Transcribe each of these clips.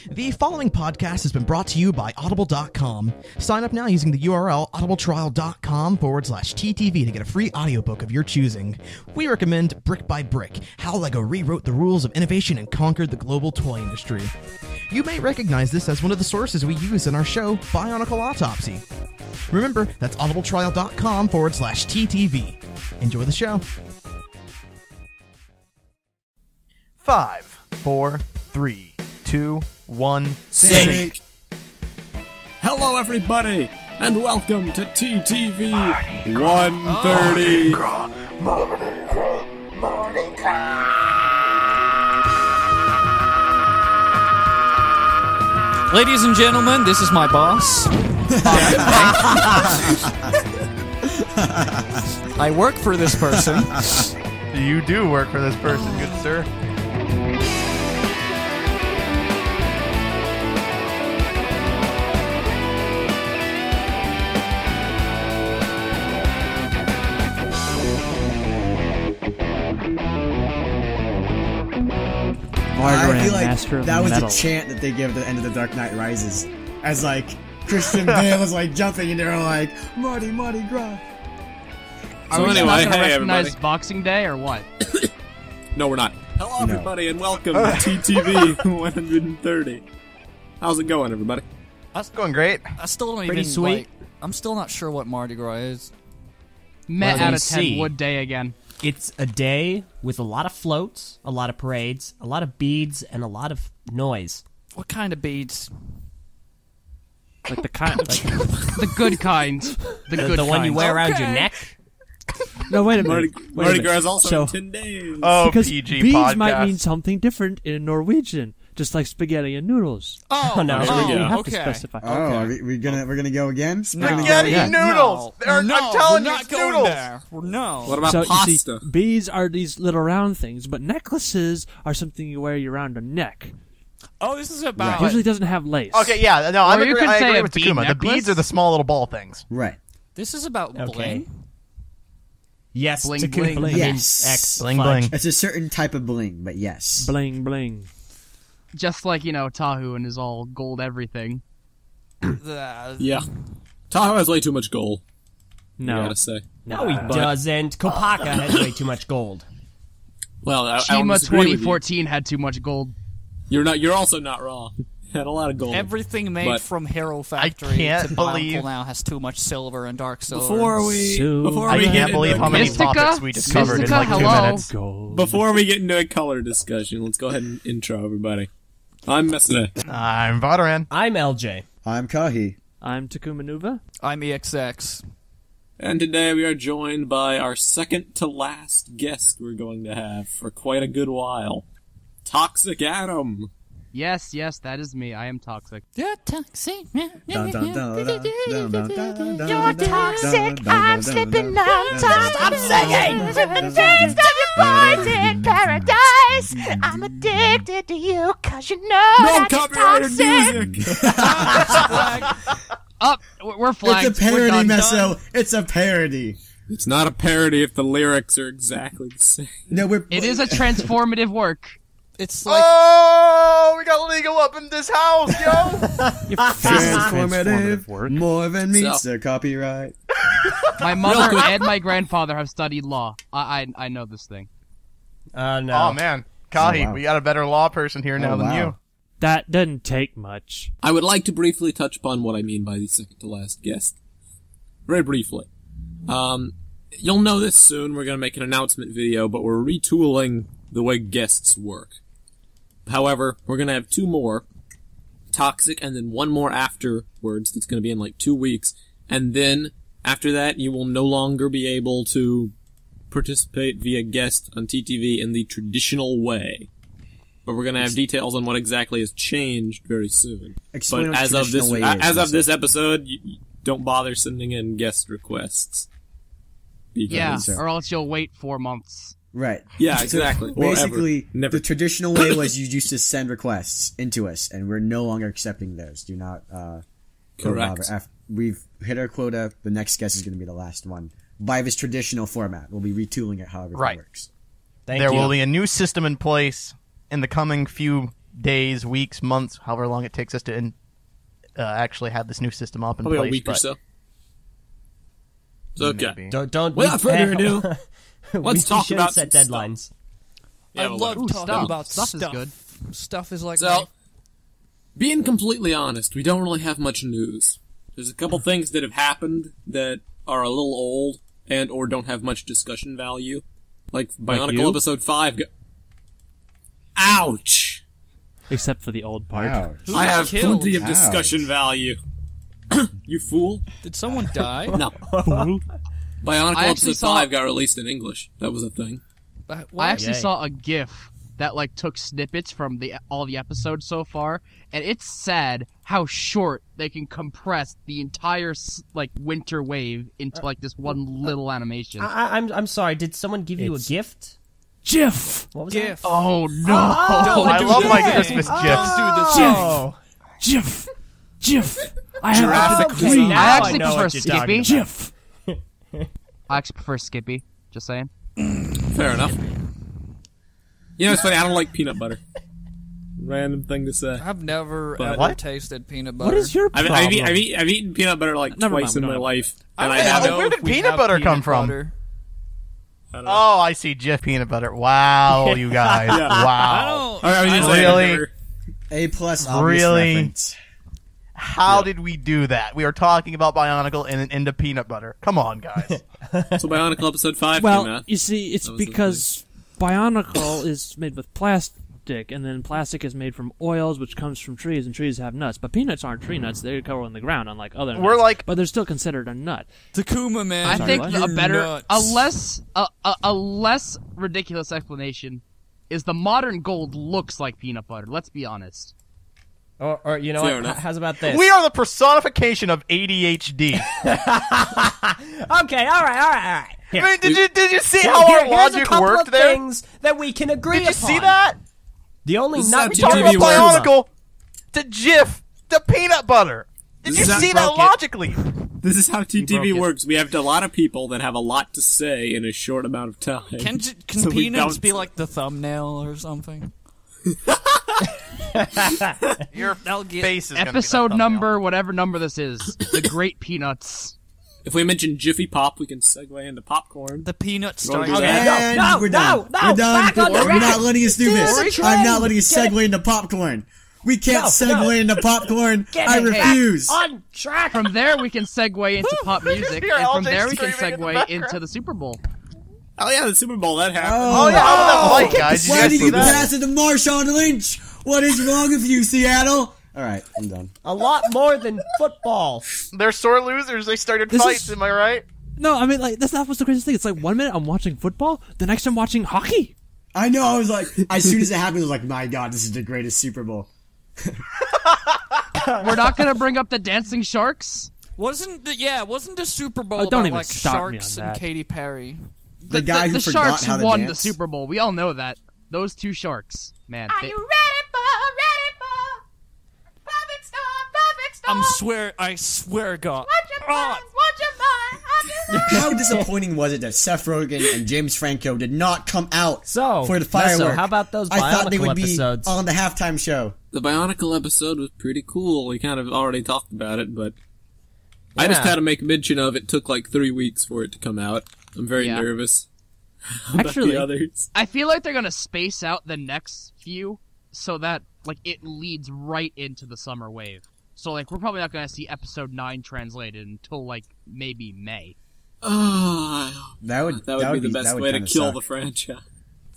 The following podcast has been brought to you by Audible.com. Sign up now using the URL audibletrial.com/TTV to get a free audiobook of your choosing. We recommend Brick by Brick, How LEGO Rewrote the Rules of Innovation and Conquered the Global Toy Industry. You may recognize this as one of the sources we use in our show, BIONICLE Autopsy. Remember, that's audibletrial.com/TTV. Enjoy the show. 5, 4, 3, 2, 1, sync. Hello, everybody, and welcome to TTV 130. Ladies and gentlemen, this is my boss. I work for this person. You do work for this person, good sir. I feel like that was the chant that they give at the end of The Dark Knight Rises. As like Christian Bale is like jumping and they're like, Marty Gras. So Are we anyway, not gonna hey recognize everybody. Boxing Day or what? No, we're not. Hello, everybody, and welcome to TTV 130. How's it going, everybody? That's going great. I still don't Pretty even sweet. like, I'm still not sure what Mardi Gras is. Met Well, out you of 10 see. Wood Day again. It's a day with a lot of floats, a lot of parades, a lot of beads, and a lot of noise. What kind of beads? Like the kind, like The good kind. the one you wear around your Okay. neck. No, wait a minute. Mardi Gras is also So- in 10 days. Oh, Because PG beads podcast. might mean something different in Norwegian, just like spaghetti and noodles. Oh, no. Here we go. We have okay. to specify. Oh, are we're gonna go again? Spaghetti Yeah. noodles! I'm telling you, we're not it's going noodles! there. No. What about So you pasta? see, beads are these little round things, but necklaces are something you wear around a neck. Oh, this is about. Usually doesn't have lace. Okay, yeah, no, Or I you could say agree a with bead Takuma. The necklace. beads are the small little ball things. Right. This is about Okay. bling. Yes, Bling, Takuma bling. means Yes. X. Bling, fudge. bling. It's a certain type of bling, but yes. Bling bling. Just like, Tahu and his all gold everything. Yeah. Tahoe has way too much gold, I No, gotta say. No, he doesn't. Kopaka has way too much gold. Well, I don't Shima disagree with you. 2014 had too much gold. You're also not wrong. Had a lot of gold. Everything made But- from Hero Factory can't to believe- BIONICLE now has too much silver and dark silver. Before we I get can't believe how many Mystica? topics we just covered in Mystica, like 2 hello. minutes. gold. Before we get into a color discussion, let's go ahead and intro everybody. I'm Messina. I'm Vodaran. I'm LJ. I'm Kahi. I'm Takuma Nuva. I'm EXX. And today we are joined by our second to last guest we're going to have for quite a good while. Toxic Adam. Yes, that is me. I am toxic. You're toxic. You're toxic, I'm slipping on top. I'm singing. Taste of your poison paradise. I'm addicted to you, cause you know No that you're copyrighted toxic. music! Up! We're flagged. It's a We're parody, done. Meso. It's a parody. It's not a parody if the lyrics are exactly the same. No, It is a transformative work. It's like Oh, we got legal up in this house, yo! transformative. work. More than meets So- the copyright. My mother and my grandfather have studied law. I know this thing. No. Oh, man. Kahi, Oh, wow. we got a better law person here now Oh, than wow. you. That doesn't take much. I would like to briefly touch upon what I mean by the second to last guest. Very briefly. You'll know this soon. We're going to make an announcement video, but we're retooling the way guests work. However, we're going to have 2 more. Toxic, and then 1 more afterwards that's going to be in like 2 weeks. And then, after that, you will no longer be able to participate via guest on TTV in the traditional way. But we're going to have details on what exactly has changed very soon. Explain But what as of this, traditional way is, as of Meso. this episode, you don't bother sending in guest requests. Because, Yeah, so. or else you'll wait 4 months. Right. Yeah, So exactly. Or basically, ever. Never. the traditional way was you used to send requests into us, and we're no longer accepting those. Do not, Correct. bother. We've hit our quota. The next guest is going to be the last one. By this traditional format. We'll be retooling it however Right. it works. Thank There you. will be a new system in place in the coming few days, weeks, months, however long it takes us to actually have this new system up in Probably place. a week or so. So, okay. Maybe. Don't. Without further ado, let's talk shouldn't about set some deadlines. Stuff. I Yeah, love well, talking stuff. about Stuff stuff. is good. Stuff is like So, being completely honest, we don't really have much news. There's a couple things that have happened that are a little old and or don't have much discussion value. Like Bionicle you? episode 5. Ouch! Except for the old part. Wow. I have killed? plenty of discussion value. You fool? Did someone die? No. Bionicle I actually episode 5 got released in English. That was a thing. What? I actually Yay. saw a GIF that like took snippets from all the episodes so far, and it's sad how short they can compress the entire like winter wave into like this one little animation. I'm sorry. Did someone give you a It's- gift? GIF! What was GIF. Oh no! I love my Christmas Don't gifs. do this. Oh. GIF! GIF! I have Jurassic the Okay, green. now I actually know prefer what you're talking Skippy. about. GIF! I actually prefer Skippy. Just saying. Fair enough. You know, it's funny, I don't like peanut butter. Random thing to say. I've never But- ever What? tasted peanut butter. What is your I've, problem? I've eaten peanut butter like Never twice mind, in we my don't life. I And don't I even haven't. know where if did we peanut have butter peanut come from? butter. Oh, I see. Jif peanut butter. Wow, you guys. Yeah. Wow. I mean, Really? A plus obvious Really? reference. How did we do that? We are talking about Bionicle and into peanut butter. Come on, guys. So Bionicle episode 5 came Well, out. you see, it's That was the because Bionicle is made with plastic, and then plastic is made from oils, which comes from trees, and trees have nuts. But peanuts aren't tree nuts; they cover on the ground, unlike other nuts. We're like- but they're still considered a nut. Takuma, man. I think what? a You're better, nuts. a less ridiculous explanation is the modern gold looks like peanut butter. Let's be honest. Or you know Fair what? enough. How's about this? We are the personification of ADHD. Okay, all right. Here. I mean, did you see Here- how our here's a logic couple worked of there? things that we can agree Did you upon. see that? The only This is nut how we TTV talk Talking about about works. Bionicle to Jif to peanut butter. Did This you is how see that broke it. logically? This is how broke TTV it. works. We have a lot of people that have a lot to say in a short amount of time. Can So we peanuts bounce be it. like the thumbnail or something? Your That'll get face is gonna be Episode the thumbnail. number, whatever number this is, the Great Peanuts. If we mention Jiffy Pop, we can segue into popcorn. the peanut wanna starts. do that? And No, we're done. no, we're done. back on the We're track. not letting us do There's this. a I'm train. not letting us Get segue into popcorn. We can't No, segue no. into popcorn. Get I it back refuse. on track. From there, we can segue into pop music, Hear and from LJ there, we can screaming in the segue background. into the Super Bowl. Oh yeah, the Super Bowl, that happened. Oh yeah, how about that fight, guys? Did you Why guys did see you that? pass it to Marshawn Lynch? What is wrong with you, Seattle? All right, I'm done. A lot more than football. They're sore losers. They started This fights. is- Am I right? No, I mean, like, that's not what's the craziest thing. It's like 1 minute I'm watching football, the next I'm watching hockey. I know. I was like, as soon as it happened, I was like, my God, this is the greatest Super Bowl. We're not gonna bring up the dancing sharks. Wasn't the Super Bowl Oh, don't about even like start me sharks on and that. Katy Perry? The guy who the forgot Sharks how to won the dance. Super Bowl. We all know that. Those two sharks, man. Are you ready for perfect storm? I swear, God. Watch your minds, watch your mind. How disappointing was it that Seth Rogen and James Franco did not come out So, for the Nessa, firework? how about those I thought they Bionicle would be episodes? on the halftime show. The Bionicle episode was pretty cool. We kind of already talked about it, but I just Yeah. had to make mention of it. Took like 3 weeks for it to come out. I'm very Yeah. nervous about Actually- the others. I feel like they're gonna space out the next few so that like it leads right into the summer wave. So like we're probably not gonna see episode 9 translated until like maybe May. That would That would be the best that would way to kinda kill suck. the franchise.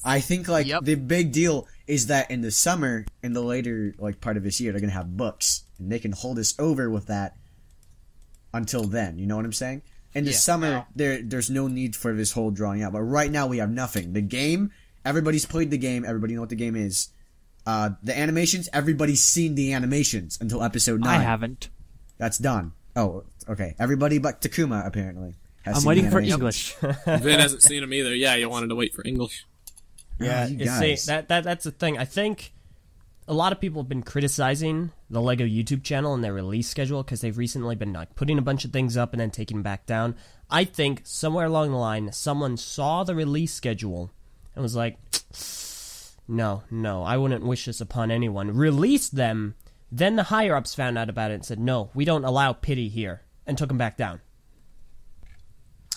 I think like Yep. the big deal is that in the summer, in the later like part of this year, they're gonna have books, and they can hold us over with that until then. You know what I'm saying? In the Yeah. summer, there's no need for this whole drawing out. But right now, we have nothing. The game, everybody's played the game. Everybody know what the game is. The animations, everybody's seen the animations until episode 9. I haven't. That's done. Oh, okay. Everybody but Takuma apparently has I'm seen waiting the for animations. English. Vin hasn't seen them either. Yeah, you wanted to wait for English. Yeah, you you guys. see, that's the thing. I think a lot of people have been criticizing the Lego YouTube channel and their release schedule because they've recently been like putting a bunch of things up and then taking them back down. I think somewhere along the line, someone saw the release schedule and was like, No, I wouldn't wish this upon anyone. Release them. Then the higher-ups found out about it and said, no, we don't allow pity here, and took them back down.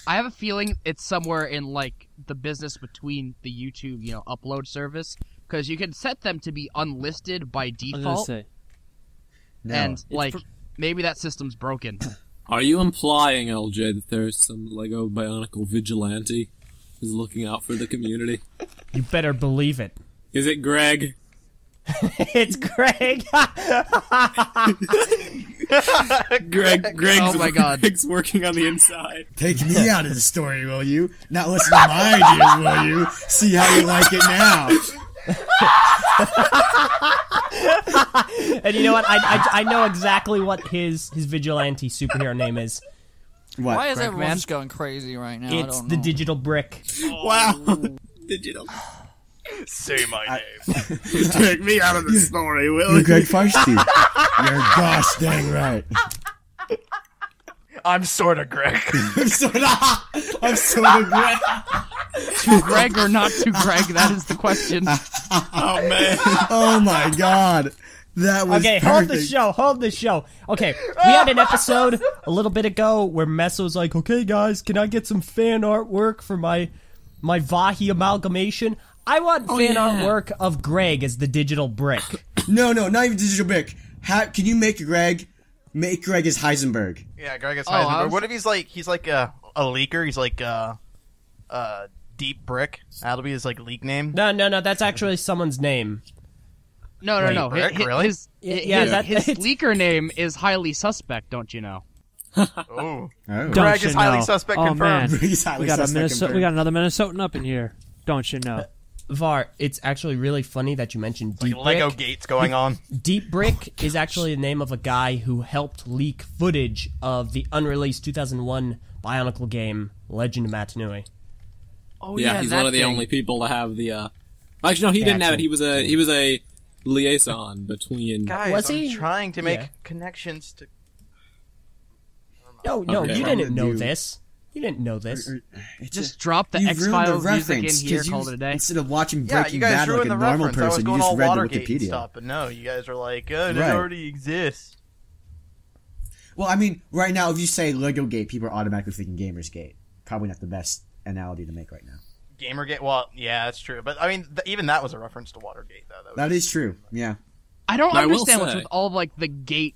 I have a feeling it's somewhere in, like, the business between the YouTube, upload service, because you can set them to be unlisted by I was gonna default, say. No. and, maybe that system's broken. Are you implying, LJ, that there's some Lego Bionicle vigilante who's looking out for the community? You better believe it. Is it Greg? It's Greg. Greg's, Oh my God. Greg's working on the inside. Take me out of the story, will you? Not listen to my ideas, will you? See how you like it now. And you know what? I know exactly what his vigilante superhero name is. What? Why is Greg, everyone man? just going crazy right now? I It's don't the know. digital brick. Wow. Digital. Say my name. Take me out of the story, will You're you? Greg Feisty. You're gosh dang right. I'm sorta Greg. I'm sorta Greg. To Greg or not to Greg, that is the question. Oh, man. Oh my god. That was Okay, perfect. hold the show. Okay, we had an episode a little bit ago where Mess was like, okay guys, can I get some fan artwork for my Vahi amalgamation? I want fan artwork of Greg as the digital brick. No, not even digital brick. Can you make Greg as Heisenberg? Yeah, Greg is I Heisenberg. was- What if he's like a leaker? He's like Deep Brick. That'll be his leak name. No, that's actually someone's name. No. Brick, really? His it's- leaker name is highly suspect, don't you know? Oh, Oh. Don't Greg you is highly know? suspect Oh confirmed. man, He's highly we got suspect we got another Minnesotan up in here. Don't you know? Var, it's actually really funny that you mentioned Like Deep Lego Brick. gates going on. Deep Brick is actually the name of a guy who helped leak footage of the unreleased 2001 Bionicle game, Legend of Matanui. Oh Yeah, he's one of the only people to have the, Actually, no, he didn't have it. He was a liaison between... Guys, Was I'm he? trying to make Yeah. connections to... No, Okay. you didn't know this. You didn't know this. Just drop the You X ruined Files the music in reference, here, 'cause call it a day. Instead of watching Yeah, Breaking you guys Bad like ruined a the normal reference. I was person, you going just all read the Watergate and Wikipedia. stuff, but no, you guys are like, oh, it Right. already exists. Well, I mean, right now, if you say Lego Gate, people are automatically thinking Gamers Gate. Probably not the best analogy to make right now. Gamergate, well, yeah, that's true. But, I mean, even that was a reference to Watergate, though. That is true, yeah. I don't I will understand what's say- with all of the gate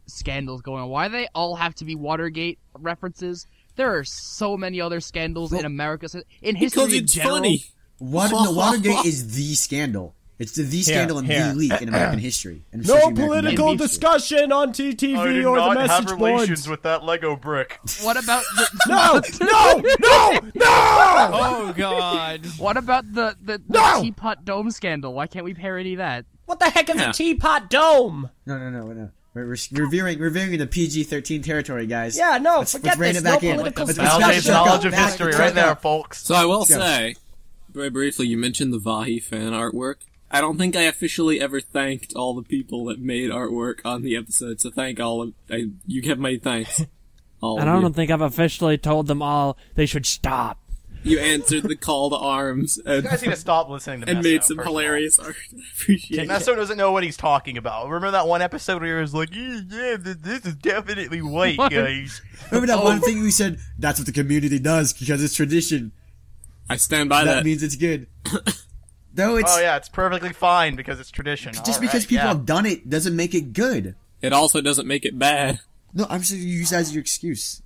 scandals going on. Why they all have to be Watergate references? There are so many other scandals in America, in history Because in it's general. funny. Watergate is the scandal. It's the scandal and here. the leak in American history. And No especially American political history. discussion on TTV or the message boards. with that Lego brick. What about the No! Oh God! what about the No! teapot dome scandal? Why can't we parody that? What the heck is Yeah. a teapot dome? No. We're reviewing the PG-13 territory, guys. Yeah, no, Let's forget rein this. it back No in. political Let's discussion. LJ's back knowledge of back history back right there, up. folks. So I will Go. say, very briefly, you mentioned the Vahi fan artwork. I don't think I officially ever thanked all the people that made artwork on the episode, so thank all of you get my thanks. All And of I you. don't think I've officially told them all they should stop. You answered the call to arms You guys need to stop listening to and Meso, made some first of all. hilarious art. I appreciate it. Meso doesn't know what he's talking about. Remember that one episode where he was like, yeah, this is definitely white, guys. Remember that one thing we said, that's what the community does because it's tradition. I stand by That that. means it's good. No, it's Oh, yeah, it's perfectly fine because it's tradition. just All because right, people yeah. have done it doesn't make it good. It also doesn't make it bad. No, I'm saying you use that as your excuse.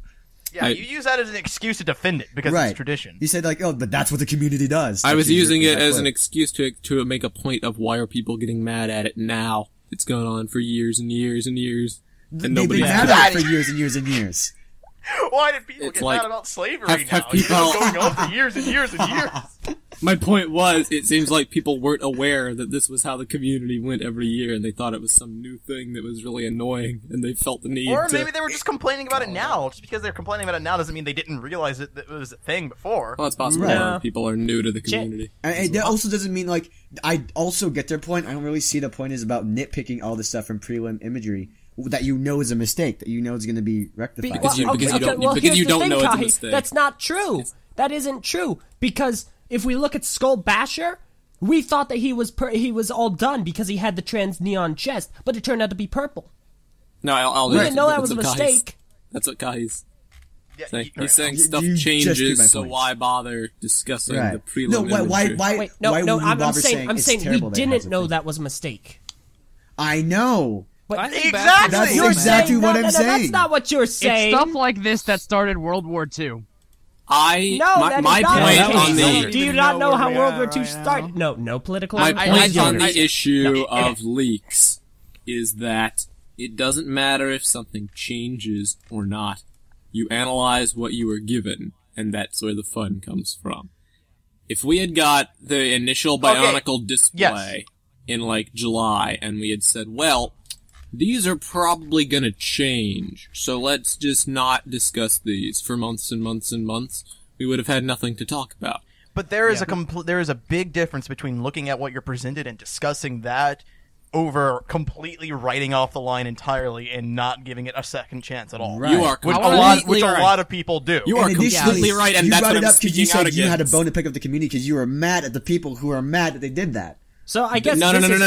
Yeah, you use that as an excuse to defend it because Right. it's tradition. You said like, oh, but that's what the community does. I was That's your- using it that as clip. an excuse to make a point of why are people getting mad at it now. It's gone on for years and years and years. And They've nobody been has mad at it for years and years and years. Why did people It's get like- mad about slavery have now? It's people- been going on for years and years and years. My point was, it seems like people weren't aware that this was how the community went every year, and they thought it was some new thing that was really annoying, and they felt the need Or to... maybe they were just complaining about it now. Just because they're complaining about it now doesn't mean they didn't realize that it was a thing before. Well, it's possible Right. a lot of people are new to the community. And that also doesn't mean like I also get their point. I don't really see the point is about nitpicking all this stuff from prelim imagery that you know is a mistake that you know is going to be rectified. Because you don't here's know the thing, it's a Vahi. mistake. That's not true. That isn't true. Because if we look at Skull Basher, We thought that he was all done because he had the trans neon chest, but it turned out to be purple. No, I'll We didn't know that was a mistake. That's what Kai's Yeah, saying. you- He's saying You stuff just proved my changes, so point. why bother discussing the Right. prelim No, why? imagery? Wait, no, why no, would we I'm bother saying it's we terrible that it has didn't a know thing? that was a mistake. I know. But I think Exactly! back- That's you're exactly saying, what no, I'm no, saying. That's not what you're saying. It's stuff like this that started World War II. No, my that is not point the on case. the Do you even not know know how where we World are War II right now. started? No political. my point point on is- the issue of leaks is that it doesn't matter if something changes or not. You analyze what you were given, and that's where the fun comes from. If we had got the initial BIONICLE display in like July, and we had said, well, these are probably gonna change, so let's just not discuss these for months and months and months, we would have had nothing to talk about. But there is there is a big difference between looking at what you're presented and discussing that over completely writing off the line entirely and not giving it a second chance at all. Right. You are Which completely a right. lot of people do. You are And additionally, completely right, and you that's brought what it I'm up because you speaking out said you had a against. bone to pick up the community because you were mad at the people who are mad that they did that. So I guess No. this is a really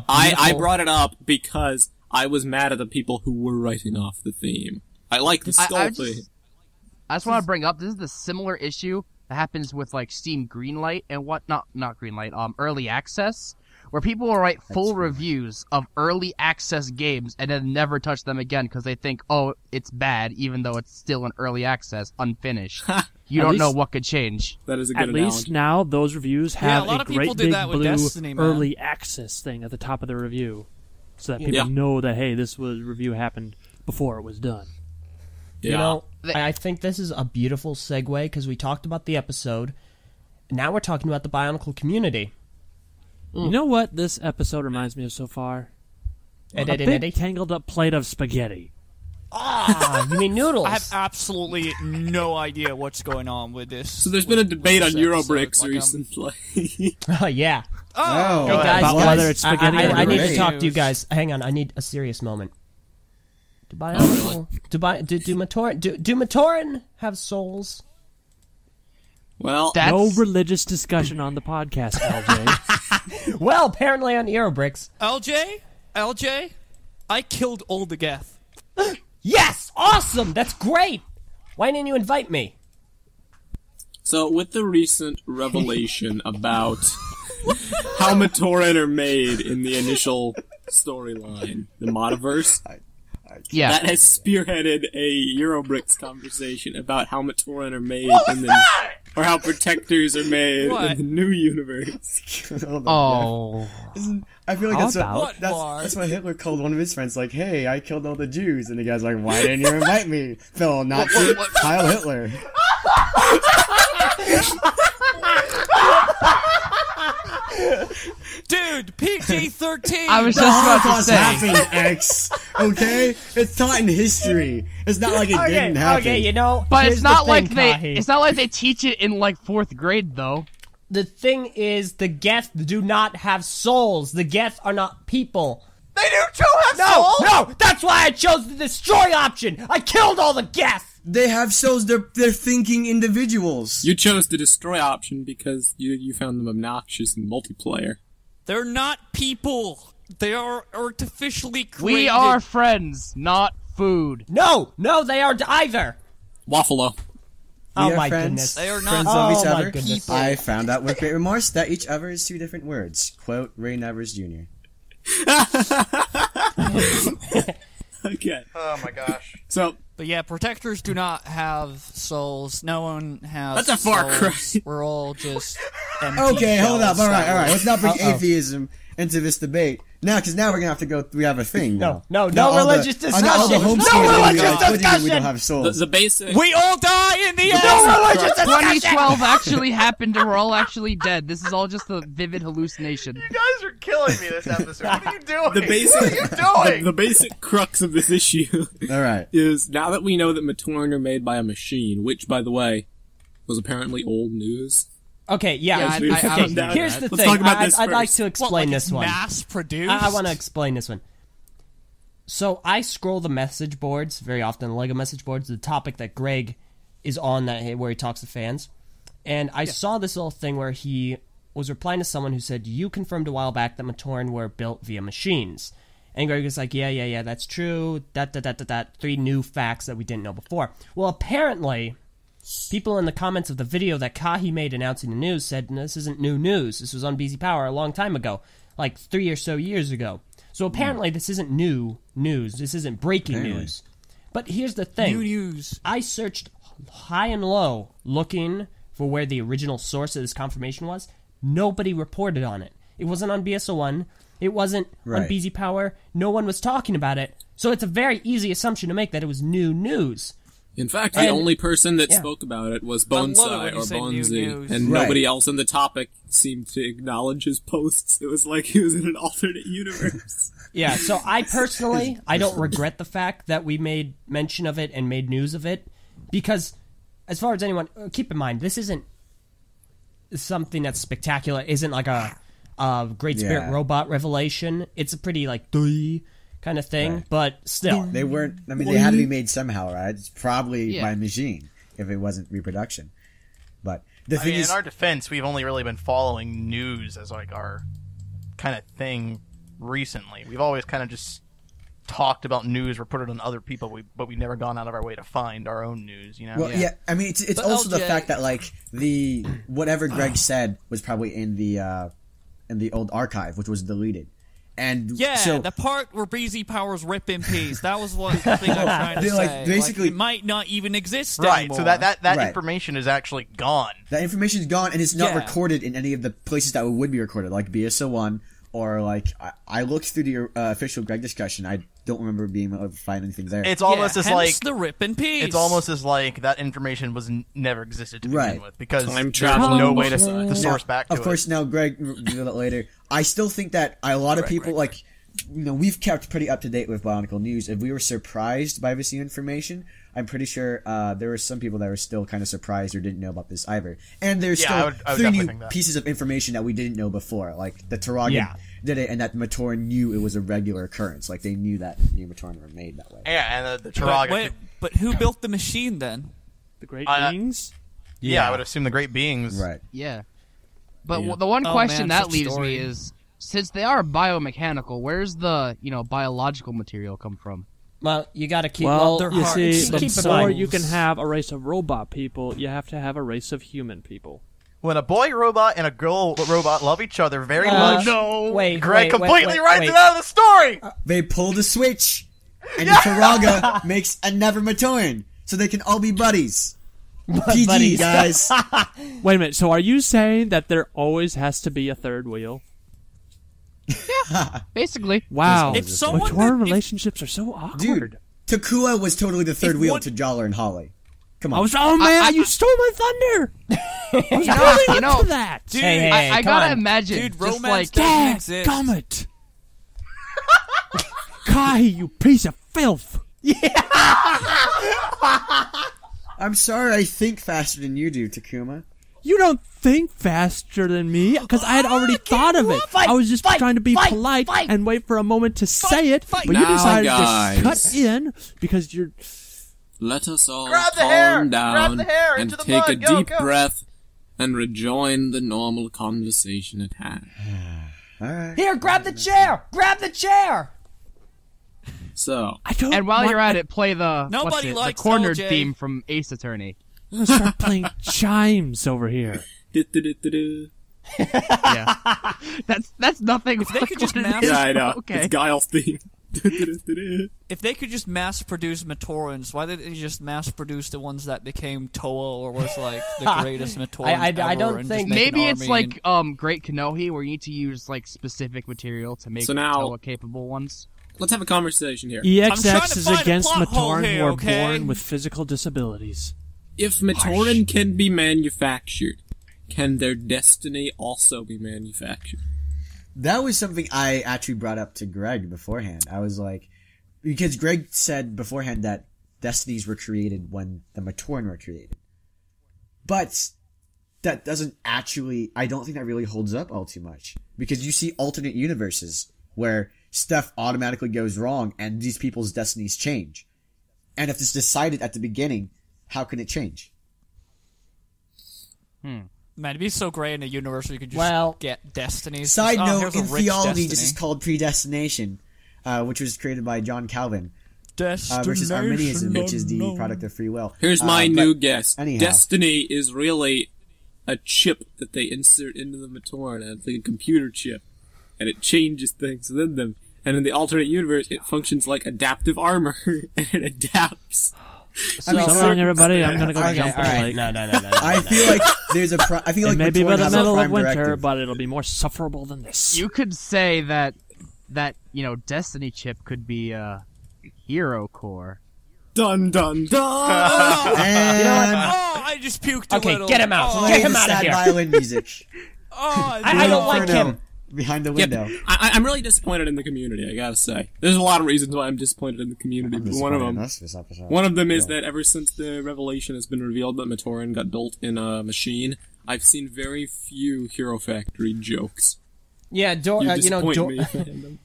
I beautiful- brought it up because I was mad at the people who were writing off the theme. I like the skull I thing. just want to bring up, this is the similar issue that happens with like Steam Greenlight and not Greenlight, early access, where people will write full reviews of early access games and then never touch them again because they think, oh, it's bad, even though it's still in early access, unfinished. You At don't know least- what could change. That is a good At analogy. least now those reviews Yeah, have a lot of people great did big that with blue Destiny, man. early access thing at the top of the review, so that people Yeah. know that hey, this review happened before it was done. Yeah. You know, I think this is a beautiful segue because we talked about the episode. Now we're talking about the BIONICLE community. You know what this episode reminds me of so far? A Eddie, big tangled up plate of spaghetti. Ah, you mean noodles? I have absolutely no idea what's going on with this. So there's been a debate on this episode. Eurobricks Like, recently. Oh, yeah. Oh, Hey, guys, About guys, whether it's spaghetti I or need to gravy. talk to you guys. Hang on, I need a serious moment. Do BIONICLE... Do Matoran have souls? Well, That's No religious discussion on the podcast, LJ. Well, apparently on Eurobricks. LJ, I killed all the Geth. Yes! Awesome! That's great! Why didn't you invite me? so with the recent revelation about how Matoran are made in the initial storyline, the Modiverse, yeah. that has spearheaded a Eurobricks conversation about how Matoran are made or how Protectors are made What? in the new universe. Oh. I feel like How that's about- what, that's what Hitler called one of his friends, like, hey, I killed all the Jews. And the guy's like, why didn't you invite me? Phil Nazi, Heil Hitler. Dude, PG-13. I was just about to Holocaust say. happened, X. Okay? It's taught in history. It's not like it didn't happen. Okay, you know, But here's it's not the thing, like they Kahi. it's not like they teach it in like 4th grade though. The thing is, the Geth do not have souls. The Geth are not people. They do too have No, souls! no, that's why I chose the destroy option. I killed all the Geth. They have souls. They're thinking individuals. You chose the destroy option because you found them obnoxious in multiplayer. They're not people. They are artificially created. We are friends, not food. No, they aren't either. Waffalo. We Oh are my friends. goodness. They are Friends not. of Oh each my other. goodness. I found out with great remorse that each other is two different words. Quote, Ray Nevers Jr. Okay. Oh my gosh. So, But yeah, Protectors do not have souls. No one has That's a far souls. cry. We're all just empty Okay, hold up. shells All right. that Let's not bring Uh-oh. atheism into this debate. Now, because now we're going to have to go, we have a thing. No, now. no Now all the- religious now all the discussion. homeschoolers No are religious like, what do you mean we discussion. don't have souls? the basic... We all die in the end! No religious discussion. 2012 actually happened and we're all actually dead. This is all just a vivid hallucination. You guys are killing me this episode. What are you doing? The basic, What are you doing? the basic crux of this issue All right. is now that we know that Matoran are made by a machine, which, by the way, was apparently old news. Okay, yeah. Yeah, okay, I was down here's with the that. Let's thing. talk about this I'd like first. to What, explain like this it's one. mass produced? I want to explain this one. So I scroll the message boards very often, the LEGO message boards, the topic that Greg is on, that where he talks to fans, and I saw this little thing where he was replying to someone who said, "You confirmed a while back that Matoran were built via machines." And Greg was like, yeah, that's true. Three new facts that we didn't know before. Well, apparently, people in the comments of the video that Kahi made announcing the news said, this isn't new news. This was on BZ Power a long time ago, like 3 or so years ago. So apparently this isn't new news. This isn't breaking news. But here's the thing. New news. I searched high and low looking for where the original source of this confirmation was. Nobody reported on it. It wasn't on BS01. It wasn't on BZ Power. No one was talking about it. So it's a very easy assumption to make that it was new news. In fact, the only person that spoke about it was Bonsai or Bonzi, and nobody else in the topic seemed to acknowledge his posts. It was like he was in an alternate universe. Yeah, so I personally, I don't regret the fact that we made mention of it and made news of it, because as far as anyone, keep in mind, this isn't something that's spectacular. Isn't like a Great Spirit robot revelation. It's a pretty like kind of thing, but still, they weren't. I mean, they had to be made somehow, right? It's probably by machine if it wasn't reproduction. But the thing is, in our defense, we've only really been following news as like our kind of thing recently. We've always kind of just talked about news, reported on other people, but we've never gone out of our way to find our own news. You know? Well, yeah. I mean, it's also the fact that like the whatever Greg said was probably in the old archive, which was deleted. And so, the part where BZ Powers rip in peace, that was what the thing I'm trying to say. Basically, it might not even exist anymore. Right, so that information is actually gone. That information is gone, and it's not recorded in any of the places that it would be recorded, like BS01, or like, I looked through the official Greg discussion, I don't remember being able to find anything there. It's almost as like the rip in peace. It's almost as like that information was never existed to begin with, because there's no way to source back to it. Of course, now Greg will do that later. I still think that a lot of people like, you know, we've kept pretty up to date with BIONICLE news. If we were surprised by this new information, I'm pretty sure there were some people that were still kind of surprised or didn't know about this either. And there's still I would three new pieces of information that we didn't know before, like the Turagan did it, and that Matoran knew it was a regular occurrence. Like they knew that new Matoran were made that way. Yeah, and the Turagan. But who built the machine then? The Great Beings? Yeah, I would assume the Great Beings. Right. Yeah. But the one question that leaves me is, since they are biomechanical, where's the, biological material come from? Well, you got to keep. You see, keep before you can have a race of robot people, you have to have a race of human people. When a boy robot and a girl robot love each other very much, Greg completely writes it out of the story. They pull the switch, and the Turaga makes another Matoran, so they can all be buddies. PG, guys. Wait a minute. So are you saying that there always has to be a third wheel? Yeah, basically. Wow. Matoran relationships are so awkward. Dude, Takua was totally the third wheel to Jollar and Holly. Come on. You stole my thunder! I was building up to that! Dude, I gotta imagine. Dude, just romance like, doesn't exist. Gummit! Kai, you piece of filth! I'm sorry I think faster than you do, Takuma. You don't think faster than me, because I had already thought of it. I was just trying to be polite and wait for a moment to say it, but you decided to cut in because you're... Let us all calm down and take a deep breath and rejoin the normal conversation at hand. All right. Here, grab the chair! Grab the chair! So, and while you're at it, play the likes the cornered LJ. theme from Ace Attorney. I'm gonna start playing chimes over here. Yeah, that's nothing. If they could just mass, I know. Okay. It's Guile's theme. If they could just mass produce Matorans, why didn't they just mass produce the ones that became Toa or was like the greatest Matorans I ever? don't and think- just make Maybe an it's army like Great Kanohi, where you need to use like specific material to make So now- Toa capable ones. Let's have a conversation here. I'm trying EXX to is find a against plot hole Matoran here, who are okay? born with physical disabilities. If Matoran can be manufactured, can their destiny also be manufactured? That was something I actually brought up to Greg beforehand. I was like, because Greg said beforehand that destinies were created when the Matoran were created. But that doesn't actually, I don't think that really holds up all too much. Because you see alternate universes where stuff automatically goes wrong and these people's destinies change. And if it's decided at the beginning, how can it change? Man, it'd be so great in a universe where you could just get destinies. Side note, here's a in rich theology, destiny. this is called predestination, which was created by John Calvin. Destination Versus Arminianism, which is the product of free will. Here's my new guess. Anyhow. Destiny is really a chip that they insert into the Matoran, and it's like a computer chip, and it changes things within them. And in the alternate universe, it functions like adaptive armor, and it adapts. So long, everybody. I'm gonna go jump on right. the lake. No. I feel like there's a. I feel like It may be by Matoran the has a middle of prime winter, directive. but it'll be more sufferable than this. You could say that Destiny chip could be Hero Core. Dun dun dun! And I just puked a Okay, little. get him out. Oh, Get play him the out of sad here. violin music. I don't like Inferno him. behind the window. I'm really disappointed in the community, I gotta say. There's a lot of reasons why I'm disappointed in the community, but one of them is that ever since the revelation has been revealed that Matoran got built in a machine, I've seen very few Hero Factory jokes. Yeah, You disappoint me, fandom.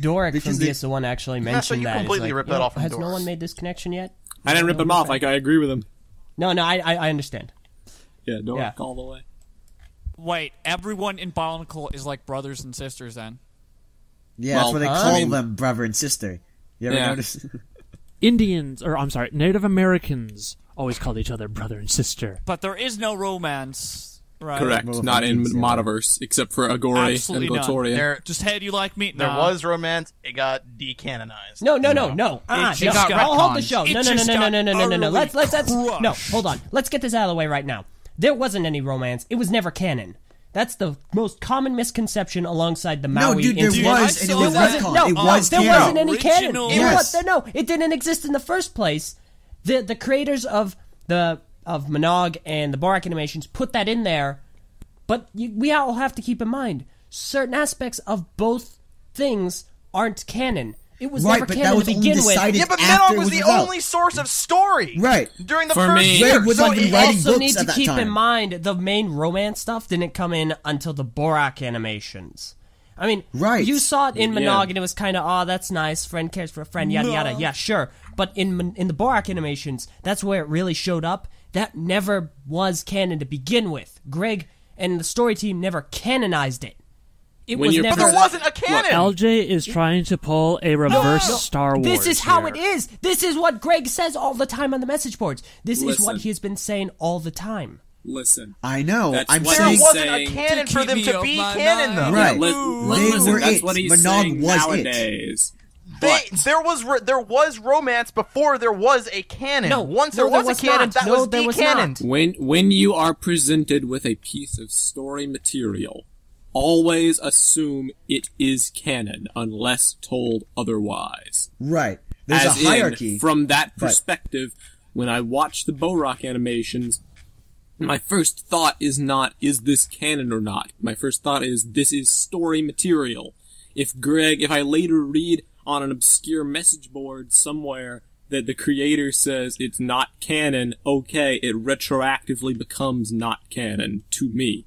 Doric Because from DS1 actually mentioned you that. completely ripped that off from Has no Doris. one made this connection yet? I didn't rip him off, I agree with him. No, I understand. Yeah, Doric Yeah. all the way. Wait, everyone in BIONICLE is like brothers and sisters then? Yeah, Well, that's what they I call mean- them, brother and sister. You ever Yeah. notice? Native Americans always called each other brother and sister. But there is no romance, right? Correct, Well, not in yeah. Modiverse, except for Agori Absolutely and not. Gotorian. There, Just, hey, do you like meat? there Nah. was romance. It got decanonized. No. It just got I'll hold the retconned. show. It No. just got No. Let's utterly no. crushed. Hold on. Let's get this out of the way right now. There wasn't any romance. It was never canon. That's the most common misconception alongside the Maui No, dude, there incident. was, and it I was saw that. retcon. No, it was there canon. wasn't any canon. Original. Yes. It didn't exist in the first place. The creators of Monog and the Borak animations put that in there, but we all have to keep in mind certain aspects of both things aren't canon. It was Right, never but canon that was to only begin with. decided Yeah, but after Menog it was the revealed. only source of story. Right. During the For first me- year. Greg was So not even you writing also books need at to that keep time. in mind the main romance stuff didn't come in until the Borak animations. I mean, Right. you saw it in Yeah. Monog and it was kind of, oh, that's nice, friend cares for a friend, yada yada, yeah, sure. But in the Borak animations, that's where it really showed up. That never was canon to begin with. Greg and the story team never canonized it. It When was you're never. But there wasn't a canon. LJ is trying to pull a reverse Star Wars. This is how here. it is. This is what Greg says all the time on the message boards. This is what Listen. he has been saying all the time. Listen. I know. That's I'm what There saying. he's wasn't saying a canon to for keep them me to off be my canon, though. mind. Right. Listen, were that's it. what he's Monog saying was it. nowadays. There was romance before there was a canon. No, Once no, there was a canon, not. that No, was there was de-canoned. not. When you are presented with a piece of story material, always assume it is canon unless told otherwise. Right. There's As a hierarchy. in, from that but- perspective, when I watch the Borak animations, my first thought is not, is this canon or not? My first thought is, this is story material. If I later read on an obscure message board somewhere that the creator says it's not canon, okay, it retroactively becomes not canon to me.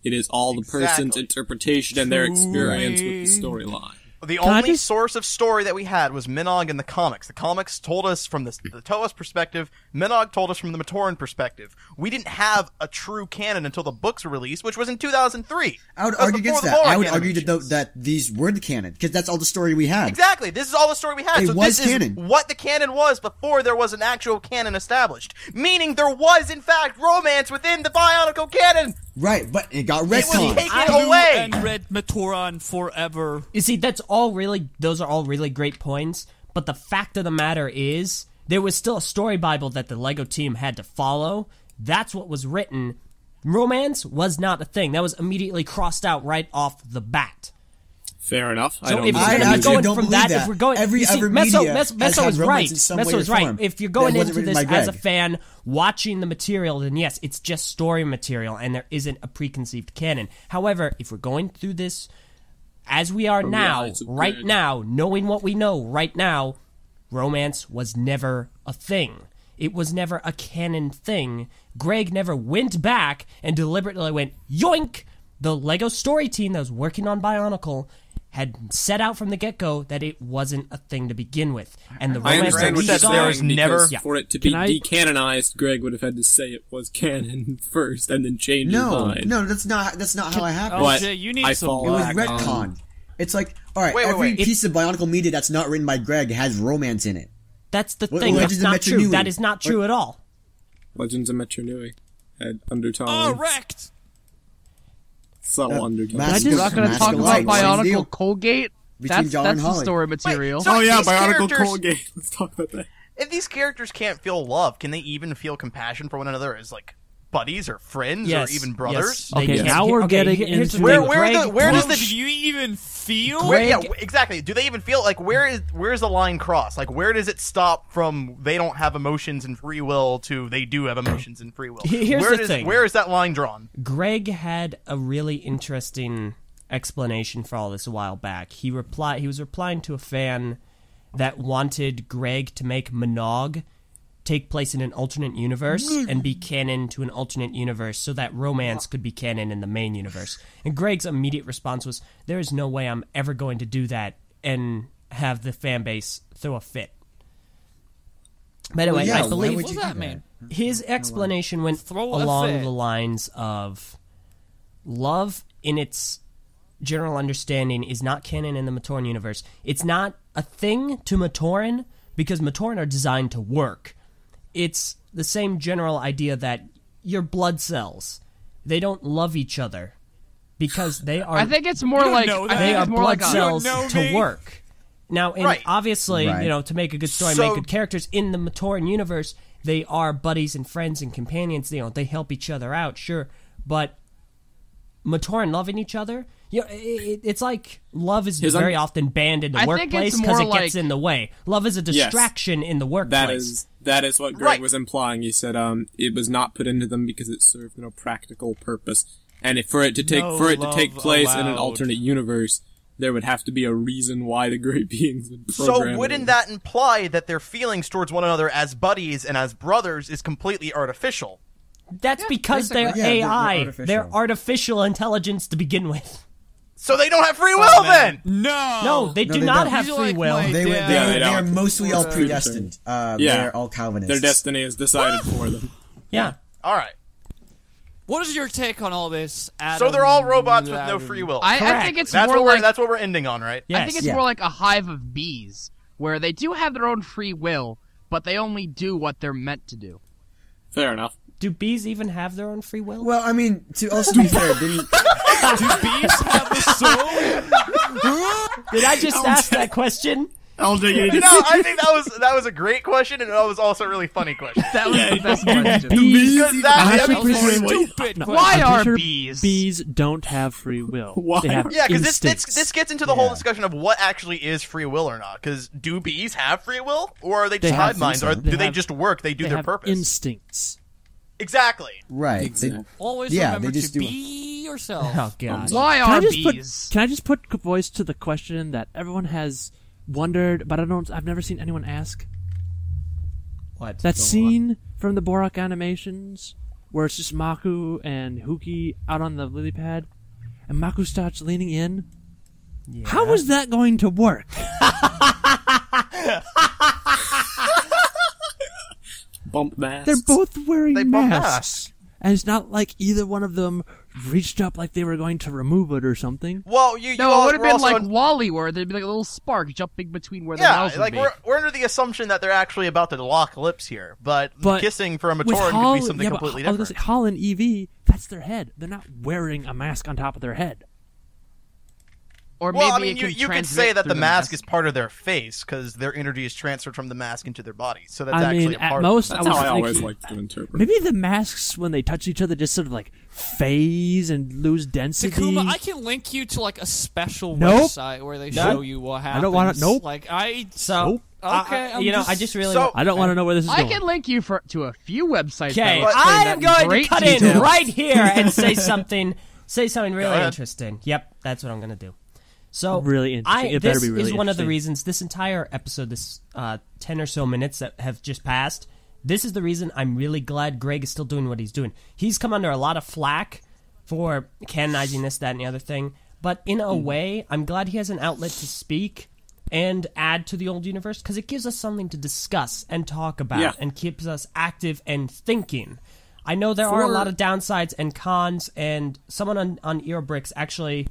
It is all the person's Exactly. interpretation and their experience with the storyline. The Can I only just- source of story that we had was Minog in the comics. The comics told us from the Toa's perspective. Minog told us from the Matoran perspective. We didn't have a true canon until the books were released, which was in 2003. I would That was argue before against the that. I Borak would argue animations. that these were the canon, because that's all the story we had. Exactly. This is all the story we had. It so was this canon. is what the canon was before there was an actual canon established. Meaning there was, in fact, romance within the BIONICLE canon. Right, but it got It was retconned. taken Blue away. and red Matoran forever. You see, those are all really great points, but the fact of the matter is, there was still a story Bible that the LEGO team had to follow. That's what was written. Romance was not a thing. That was immediately crossed out right off the bat. Fair enough. I So don't if know. we're I going to be actually going don't from believe that, that. if we're going, Every you see, other Meso media has is had right. romance in some way Meso or is right. form If you're going that wasn't into written this by as a Greg. fan, watching the material, then yes, it's just story material, and there isn't a preconceived canon. However, if we're going through this as we are now, yeah, it's right good. now, knowing what we know right now, romance was never a thing. It was never a canon thing. Greg never went back and deliberately went, yoink! The LEGO story team that was working on BIONICLE had set out from the get-go that it wasn't a thing to begin with. And the I romance understand that what we you're saw... there was saying, never- because for it to be Can I- decanonized, Greg would have had to say it was canon first and then change his No, mind. no, that's not how it happened. But Jay, you need I some fall It was back on- retcon. It's like, all right, Wait, wait, every wait. piece of Bionicle media that's not written by Greg has romance in it. That's the What- thing. what That's is the not Metro true. Nui? That is not true at all. Legends of Metro Nui had undertones. Correct. Subtle undertones. Mask We're of- not going to Mask talk of about Light, same deal. Bionicle Colgate. Between That's John and the Holly. story material. so- Oh yeah, These Bionicle characters- Colgate. Let's talk about that. If these characters can't feel love, can they even feel compassion for one another as like buddies or friends Yes, or even brothers? yes, they Okay, can. now we're getting here's the into- thing. Where does Whoa, the do you even feel? yeah, Greg- exactly. Do they even feel like where's the line cross? Like where does it stop from they don't have emotions and free will to they do have emotions and free will? Here's where the thing. Where is that line drawn? Greg had a really interesting explanation for all this a while back. He was replying to a fan that wanted Greg to make Monog take place in an alternate universe and be canon to an alternate universe so that romance could be canon in the main universe. And Greg's immediate response was, there is no way I'm ever going to do that and have the fan base throw a fit. By the way, yeah, I why believe would you What does do that mean? his explanation went Throw a along fit. the lines of love in its general understanding is not canon in the Matoran universe. It's not a thing to Matoran because Matoran are designed to work. It's the same general idea that your blood cells, they don't love each other because they are I think it's more don't like know I that. think they are it's more blood like a, cells You don't know to me. work. Now, and Right. obviously, Right. to make a good story, So- make good characters in the Matoran universe, they are buddies and friends and companions. They help each other out, sure, but Matoran loving each other, it's like love is very often banned in the I think workplace it's because more it gets like- in the way. Love is a distraction in the workplace. That is what Greg Right. was implying. He said it was not put into them because it served no practical purpose. And if for it to take love place in an allowed. alternate universe, there would have to be a reason why the great beings would So program wouldn't it. that imply that their feelings towards one another as buddies and as brothers is completely artificial? That's because they're basically. Yeah, they're AI. artificial. They're artificial intelligence to begin with. So they don't have free will then. No. No, they do they not don't. have These are free like will. my- They Yeah, are don't. mostly all Or- predestined. They're all Calvinists. Their destiny is decided for them. Yeah. All right. What is your take on all this, Adam? So they're all robots with no free will. I Correct. think it's That's more what like that's what we're ending on, right? Yes. I think it's Yeah. more like a hive of bees where they do have their own free will, but they only do what they're meant to do. Fair enough. Do bees even have their own free will? Well, I mean, to also be fair, didn't Do bees have a soul? Did I just ask that question? I'll dig it. No, I think that was a great question, and that was also a really funny question. That was the best question. Because I'm actually that, pretty sure- Stupid No, question. Why I'm pretty are sure bees? Bees don't have free will. Why? They have yeah, because instincts. this gets into the whole Yeah. discussion of what actually is free will or not. Because do bees have free will, or are they just They hive have minds, or They do they have- just work? They do they their have purpose. instincts. Exactly. right. Exactly. Always Yeah, remember they just to do- be yourself. Oh god. Why Can I are just bees? can I just put voice to the question that everyone has wondered, but I've never seen anyone ask? What? That scene from the Borak animations where it's just Maku and Huki out on the lily pad, and Maku starts leaning in. Yeah. How is that going to work? Bump masks. They're both wearing They bump masks. masks. And it's not like either one of them reached up like they were going to remove it or something. Well, you No, all, it would have we're been also like Wally, where there'd be like a little spark jumping between where the yeah, mouths would like be. we're under the assumption that they're actually about to lock lips here, but kissing for a with Matoran Hall- could be something yeah, but completely I was gonna different. say, Hall and Evie, that's their head. They're not wearing a mask on top of their head. Or Well, maybe I mean, it can you could transmit say that through the mask mask is part of their face because their energy is transferred from the mask into their body. So that's I actually mean, a at part most, That's I was how I always thinking, like to interpret. maybe the masks, when they touch each other, just sort of like phase and lose density. Takuma, I can link you to like a special Nope. website where they show you what happens. I don't wanna- nope. Like I. So, Okay, I'm I just really. So- I don't want to know where this is I going. can link you to a few websites. Okay, that will explain I that am in going to great cut detail. in right here and say something. Say something really ahead. interesting. Yep, that's what I'm going to do. So Really interesting. It this better be really is one of the interesting. reasons this entire episode, this 10 or so minutes that have just passed. This is the reason I'm really glad Greg is still doing what he's doing. He's come under a lot of flack for canonizing this, that, and the other thing. But in a way, I'm glad he has an outlet to speak and add to the old universe, because it gives us something to discuss and talk about and keeps us active and thinking. I know there are a lot of downsides and cons, and someone on Earbricks actually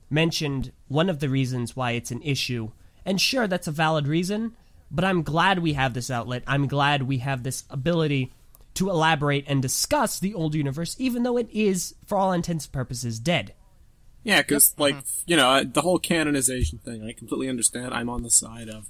mentioned one of the reasons why it's an issue. And sure, that's a valid reason, but I'm glad we have this outlet. I'm glad we have this ability to elaborate and discuss the old universe, even though it is, for all intents and purposes, dead. Yeah, because, the whole canonization thing, I completely understand. I'm on the side of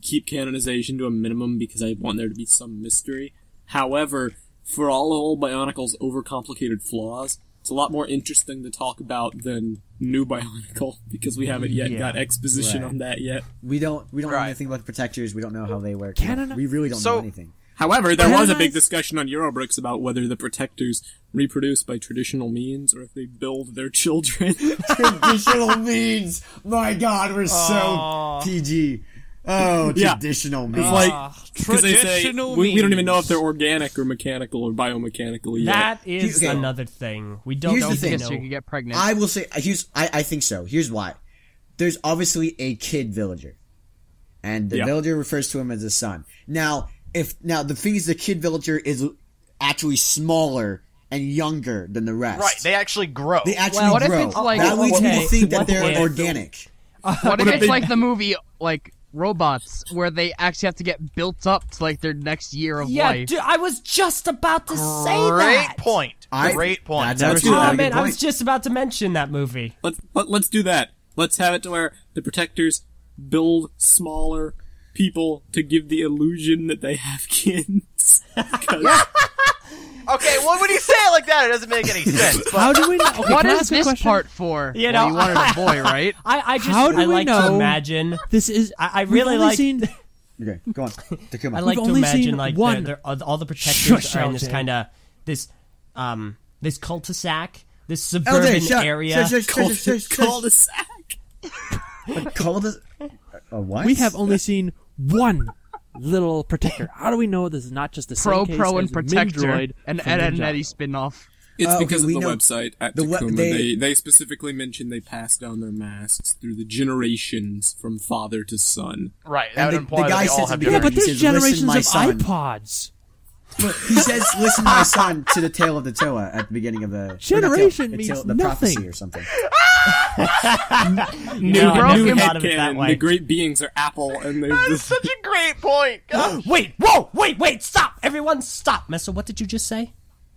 keep canonization to a minimum because I want there to be some mystery. However, for all of old Bionicle's overcomplicated flaws, it's a lot more interesting to talk about than new Bionicle, because we haven't yet got exposition on that yet. We don't know anything about the Protectors. We don't know how they work. We really don't know anything. However, there was a big discussion on Eurobricks about whether the Protectors reproduce by traditional means or if they build their children. Traditional means! My god, we're so PG. Oh, traditional means. Because they say, we don't even know if they're organic or mechanical or biomechanical yet. That is another thing. We don't know. You can get pregnant. I will say, I think so. Here's why. There's obviously a kid villager. And the villager refers to him as a son. Now, the thing is, the kid villager is actually smaller and younger than the rest. Right, they actually grow. They actually grow. If it's like, that leads me to think that they're organic. What if it's like the movie, Robots, where they actually have to get built up to, their next year of life? Yeah, I was just about to say that! Great point. Great point. I was just about to mention that movie. Let's do that. Let's have it to where the Protectors build smaller people to give the illusion that they have kids. Okay, well, when you say it like that, it doesn't make any sense. But how do we know? Okay, what is this part for? You wanted a boy, right? I like to imagine. This is. I really like. Okay, go on. I like to imagine all the Protectors are in this kind of this cul-de-sac, this suburban area. Cul-de-sac. What? We have only seen one little Protector. How do we know this is not just the same case Pro and as Protector Mindroid and Ed and Eddie spin-off? It's because of the website at Takuma. They specifically mentioned they pass down their masks through the generations from father to son. Right, that would imply that they all have Yeah, but there's generations of son. iPods. He says, "Listen, my son," to the tale of the Toa at the beginning of the generation means the nothing prophecy or something. New headcanon. The great beings are Apple, and That's such a great point. Wait, stop! Everyone, stop! Messa, what did you just say?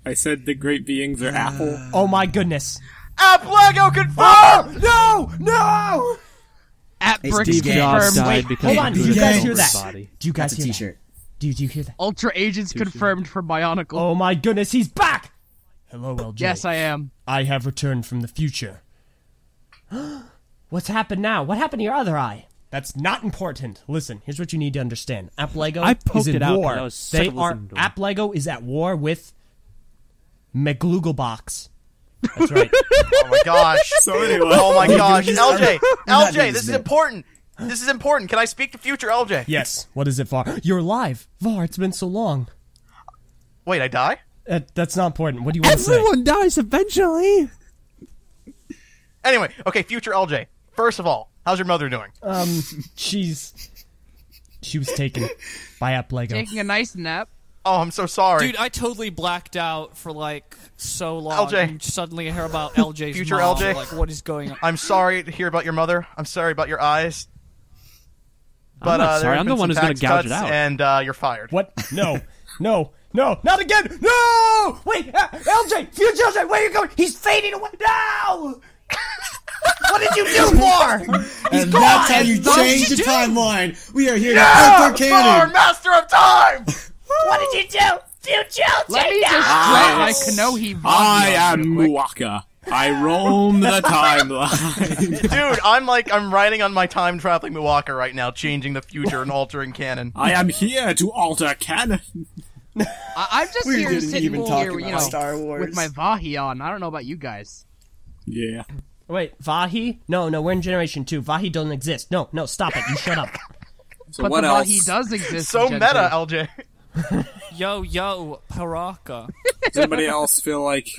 I said the great beings are Apple. Oh my goodness! Lego confirmed. No! At Bricks Steve Jobs confirmed. died because hold on. he Do you couldn't guys hear control his that? body. Do you guys That's a hear T-shirt. that? Do you hear that? Ultra Agents confirmed for Bionicle. Oh my goodness, he's back! Hello, LJ. Yes, I am. I have returned from the future. What's happened now? What happened to your other eye? That's not important. Listen, here's what you need to understand. App Lego I is poked in it out war. 'cause I was sick of listening to him. App Lego is at war with McGlooglebox. That's right. Oh my gosh. So anyway. Oh my gosh. LJ, not this is important. This is important. Can I speak to future LJ? Yes. What is it, Var? You're alive. Var, it's been so long. Wait, I die? That's not important. What do you want to say? Everyone dies eventually. Anyway, okay, future LJ. First of all, how's your mother doing? She was taken by App Lego. Taking a nice nap. Oh, I'm so sorry. Dude, I totally blacked out for so long. LJ. And suddenly I hear about LJ's Future mom. LJ. What is going on? I'm sorry to hear about your mother. I'm sorry about your eyes. But not sorry. there have I'm been the one some who's gonna tax gouge it cuts, out. And you're fired. What? No, not again! No! Wait, LJ, future LJ, where are you going? He's fading away now! What did you do for? And that's how you change the timeline. We are here to Yeah! Arthur Far Cannon. Master of Time! What did you do? Future LJ, Let me just no! drop my Kanohi I am Muwaka. I roam the timeline. Dude, I'm riding on my time traveling Milwaukee right now, changing the future and altering canon. I am here to alter canon. I'm just We here didn't sitting even talk here, about Star Wars. with my Vahi on. I don't know about you guys. Yeah. Wait, Vahi? No, we're in Generation 2. Vahi doesn't exist. No, stop it. You shut up. So But what the else? Vahi does exist. So in Gen meta, 2. LJ. Yo, Paraka. Does anybody else feel like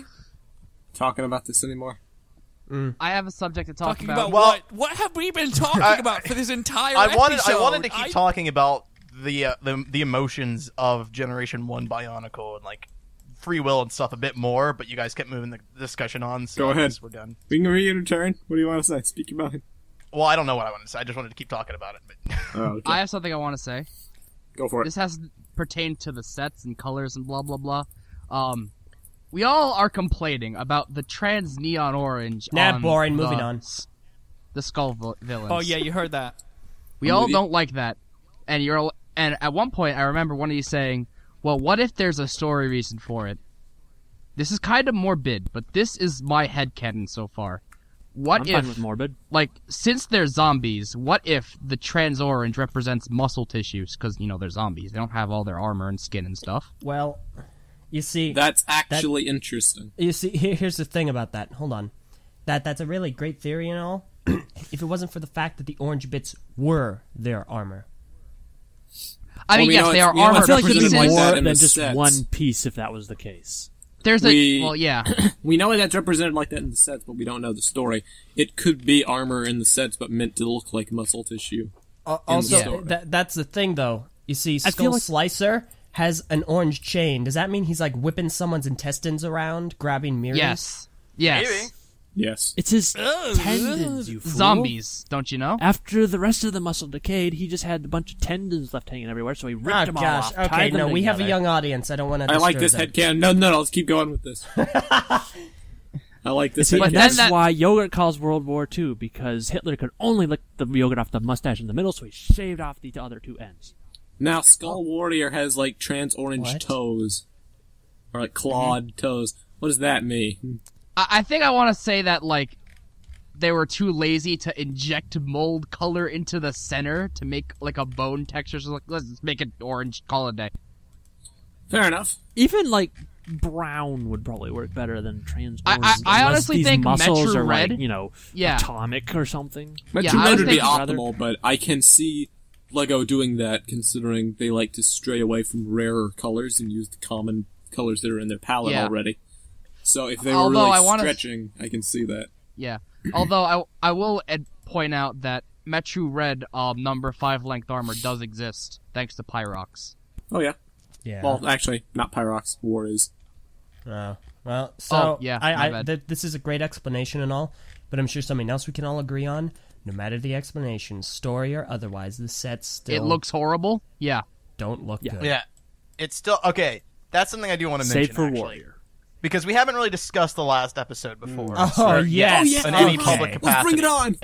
talking about this anymore? I have a subject to talk Talking about. about Well, what have we been talking about for this entire I episode? wanted to keep talking about the emotions of Generation 1 Bionicle and like free will and stuff a bit more, but you guys kept moving the discussion on, so Go I ahead. guess we're done. We can read your turn. What do you want to say? Speak your mind. Well, I don't know what I wanted to say. I just wanted to keep talking about it. But Oh, okay. I have something I want to say. Go for it. This has pertained to the sets and colors and blah blah blah. We all are complaining about the trans neon orange. Nah, on boring. the- Moving on. The skull villains. Oh yeah, you heard that. We I'm all with you. don't like that, and at one point I remember one of you saying, "Well, what if there's a story reason for it?" This is kind of morbid, but this is my headcanon so far. What I'm if, fine with morbid. like, since they're zombies, what if the trans orange represents muscle tissues? Because they're zombies; they don't have all their armor and skin and stuff. Well, you see, That's actually interesting. here's the thing about that. Hold on. That's a really great theory and all. If it wasn't for the fact that the orange bits were their armor. I mean, Well, yes, they are you know, armor I feel like there'd be represented like more that in than the just sets. one piece if that was the case. There's We- yeah. We know that's represented like that in the sets, but we don't know the story. It could be armor in the sets, but meant to look like muscle tissue. Also, story. that's the thing, though. You see, I feel Skull like- Slicer has an orange chain. Does that mean he's like whipping someone's intestines around, grabbing mirrors? Yes. maybe. Yes. It's his tendons, you fool. Zombies, don't you know? After the rest of the muscle decayed, he just had a bunch of tendons left hanging everywhere, so he ripped Oh them all gosh. off. Okay, tied them no, we have a together. young audience. I don't want to. I like this headcanon. No, let's keep going with this. I like this See, But and then that's that- why yogurt caused World War II, because Hitler could only lick the yogurt off the mustache in the middle, so he shaved off the other two ends. Now, Skull Warrior has, like, trans orange What? toes. Or, like, clawed toes. What does that mean? I think I want to say that, like, they were too lazy to inject mold color into the center to make, like, a bone texture. So, like, let's just make it orange, call it a day. Fair enough. Even, like, brown would probably work better than trans I- orange, I unless honestly these think muscles Metro are, Red- like, Yeah. atomic or something. But Yeah, True I Red was would be thinking- optimal, but I can see Lego doing that, considering they like to stray away from rarer colors and use the common colors that are in their palette Yeah. already. So if they were Although really I wanna- stretching, I can see that. Yeah. Although I will point out that Metro Red number 5 length armor does exist thanks to Pyrox. Oh, yeah. Yeah. Well, actually, not Pyrox. War is. Well, so Oh, yeah, my bad. this is a great explanation and all, but I'm sure something else we can all agree on. No matter the explanation, story or otherwise, the sets still It looks horrible. Yeah. don't look good. Yeah, it's still okay. That's something I do want to Save mention. for actually. Warrior. Because we haven't really discussed the last episode before. Oh, yes. In any Okay. public capacity. Let's bring it on!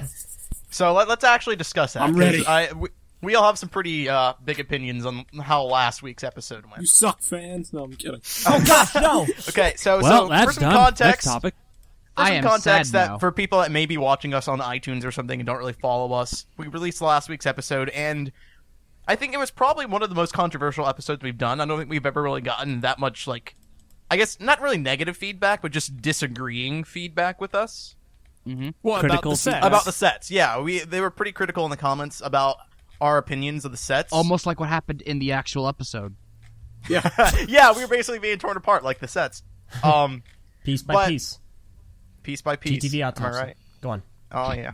So let's actually discuss that. I'm ready. 'cause we all have some pretty big opinions on how last week's episode You went. suck, fans. No, I'm kidding. Oh gosh, no. Okay, so Well, for that's some done. context, Next topic. for I some am context sad that now. for people that may be watching us on iTunes or something and don't really follow us, we released last week's episode, and I think it was probably one of the most controversial episodes we've done. I don't think we've ever really gotten that much, like, I guess not really negative feedback, but just disagreeing feedback with us. What Critical about the set? feedback. About the sets, yeah. They were pretty critical in the comments about our opinions of the sets. Almost like what happened in the actual episode. Yeah. Yeah, we were basically being torn apart like the sets. Piece by But- piece. Piece by piece. TTV Am I autopsy. right? Go on. Oh yeah.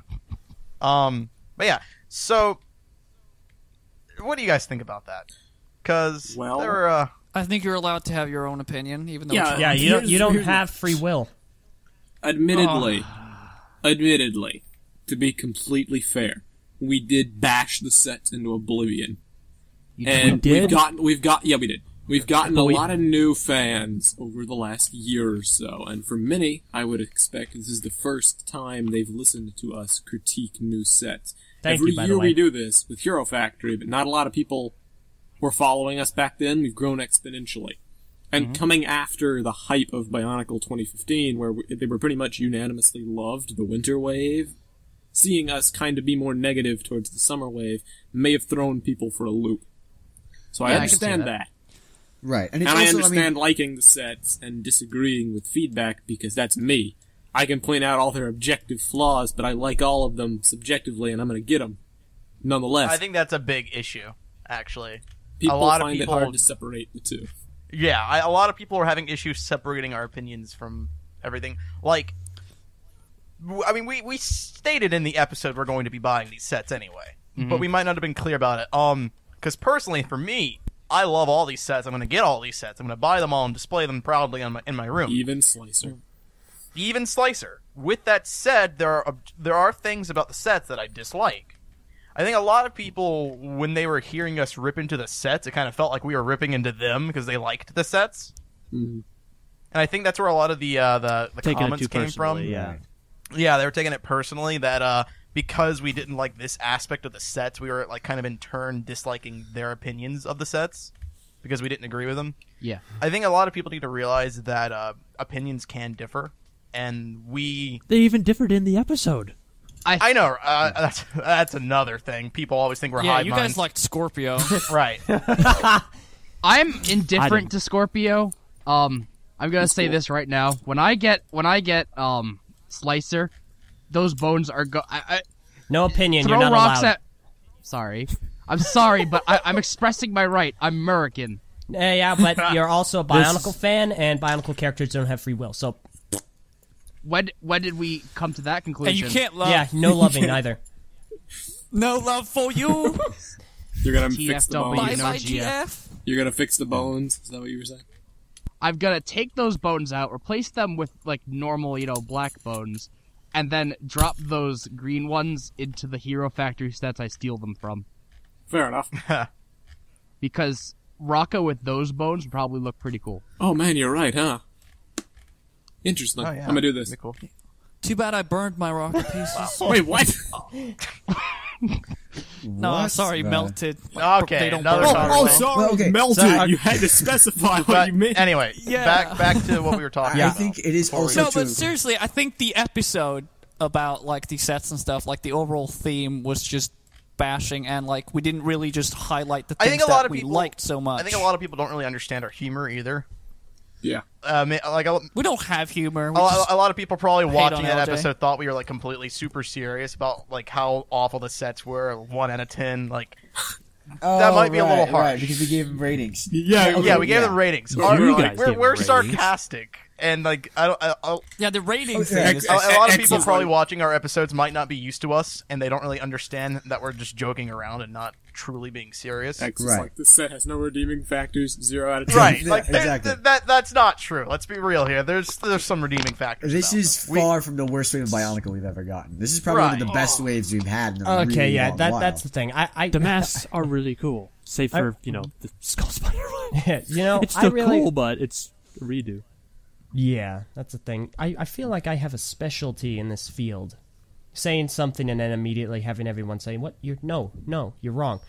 But yeah. So, what do you guys think about that? Because Well- there were. I think you're allowed to have your own opinion, even though Yeah. it's Yeah, wrong. you don't here's have free will. Admittedly, to be completely fair, we did bash the sets into oblivion. And did? we did. We've gotten a lot of new fans over the last year or so, and for many, I would expect this is the first time they've listened to us critique new sets. Thank Every you, by the year way. we do this with Hero Factory, but not a lot of people were following us back then. We've grown exponentially. And coming after the hype of Bionicle 2015, where they were pretty much unanimously loved, the winter wave, seeing us kind of be more negative towards the summer wave may have thrown people for a loop. So I Yeah, I can see understand that. that. Right, and And it's I also, understand liking the sets and disagreeing with feedback because that's me. I can point out all their objective flaws, but I like all of them subjectively, and I'm going to get them. Nonetheless, I think that's a big issue, actually. people a lot of find people- it hard to separate the two. Yeah, a lot of people are having issues separating our opinions from everything. Like, I mean, we stated in the episode we're going to be buying these sets anyway, but we might not have been clear about it. Because personally, for me, I love all these sets. I'm going to get all these sets. I'm going to buy them all and display them proudly in my room. Even Slicer. Even Slicer. With that said, there are things about the sets that I dislike. I think a lot of people, when they were hearing us rip into the sets, it kind of felt like we were ripping into them because they liked the sets. Mm-hmm. And I think that's where a lot of the comments came from. Yeah. Yeah, they were taking it personally that because we didn't like this aspect of the sets, we were like kind of in turn disliking their opinions of the sets because we didn't agree with them. Yeah. I think a lot of people need to realize that opinions can differ, and They even differed in the episode. I know that's another thing. People always think we're Yeah, hive you minds. guys liked Scorpio. Right. I'm indifferent to Scorpio. I'm gonna say this right now. When I get Slicer, those bones are No opinion. throw You're not rocks allowed. at. Sorry, I'm sorry, but I'm expressing my right. I'm American. Yeah, but you're also a Bionicle fan, and Bionicle characters don't have free will. So When did we come to that And conclusion? you can't love. yeah, no loving either. No love for you. You're gonna fix the TFW, bones. no Bye, GF. GF. You're gonna fix the bones. Is that what you were saying? I'm gonna take those bones out, replace them with like normal, black bones, and then drop those green ones into the Hero Factory sets I steal them from. Fair enough. Because Rocco with those bones would probably look pretty cool. Oh man, you're right, huh? Interesting. Oh, yeah. I'm gonna do this. That'd be cool. Too bad I burned my rocket pieces. Wait, what? No, I'm sorry, melted. Okay, They don't another burn. conversation. sorry, Well, okay, melted. so- you had to specify what But you meant. anyway, Yeah. back to what we were talking I about. think it is Before we- also No, true. but seriously, I think the episode about like the sets and stuff, like the overall theme was just bashing, and like we didn't really just highlight the I things think a lot that of we people liked so much. I think a lot of people don't really understand our humor either. Yeah. we don't have humor. A We just- lot of people probably watching on that LJ. episode thought we were like completely super serious about like how awful the sets were. 1 out of 10, like that might be a little harsh. Right, because we gave them ratings. Yeah. yeah, we gave them ratings. But you guys gave We're them ratings. sarcastic, and like yeah, the rating Okay. thing is a lot of people Excellent. probably watching our episodes might not be used to us, and they don't really understand that we're just joking around and not truly being serious. X is Right. like, this set has no redeeming factors, 0 out of 10. Right, Yeah, like exactly. that's not true. Let's be real here. There's some redeeming factors. This though. is far from the worst wave of Bionicle we've ever gotten. This is probably one of the Right. best waves we've had in a Okay, really yeah, long that's while. the thing. I The masks are really cool, save for the Skull Spider one. It's I still really, cool, but it's a redo. Yeah, that's the thing. I feel like I have a specialty in this field. Saying something and then immediately having everyone say, "What? You're you're wrong."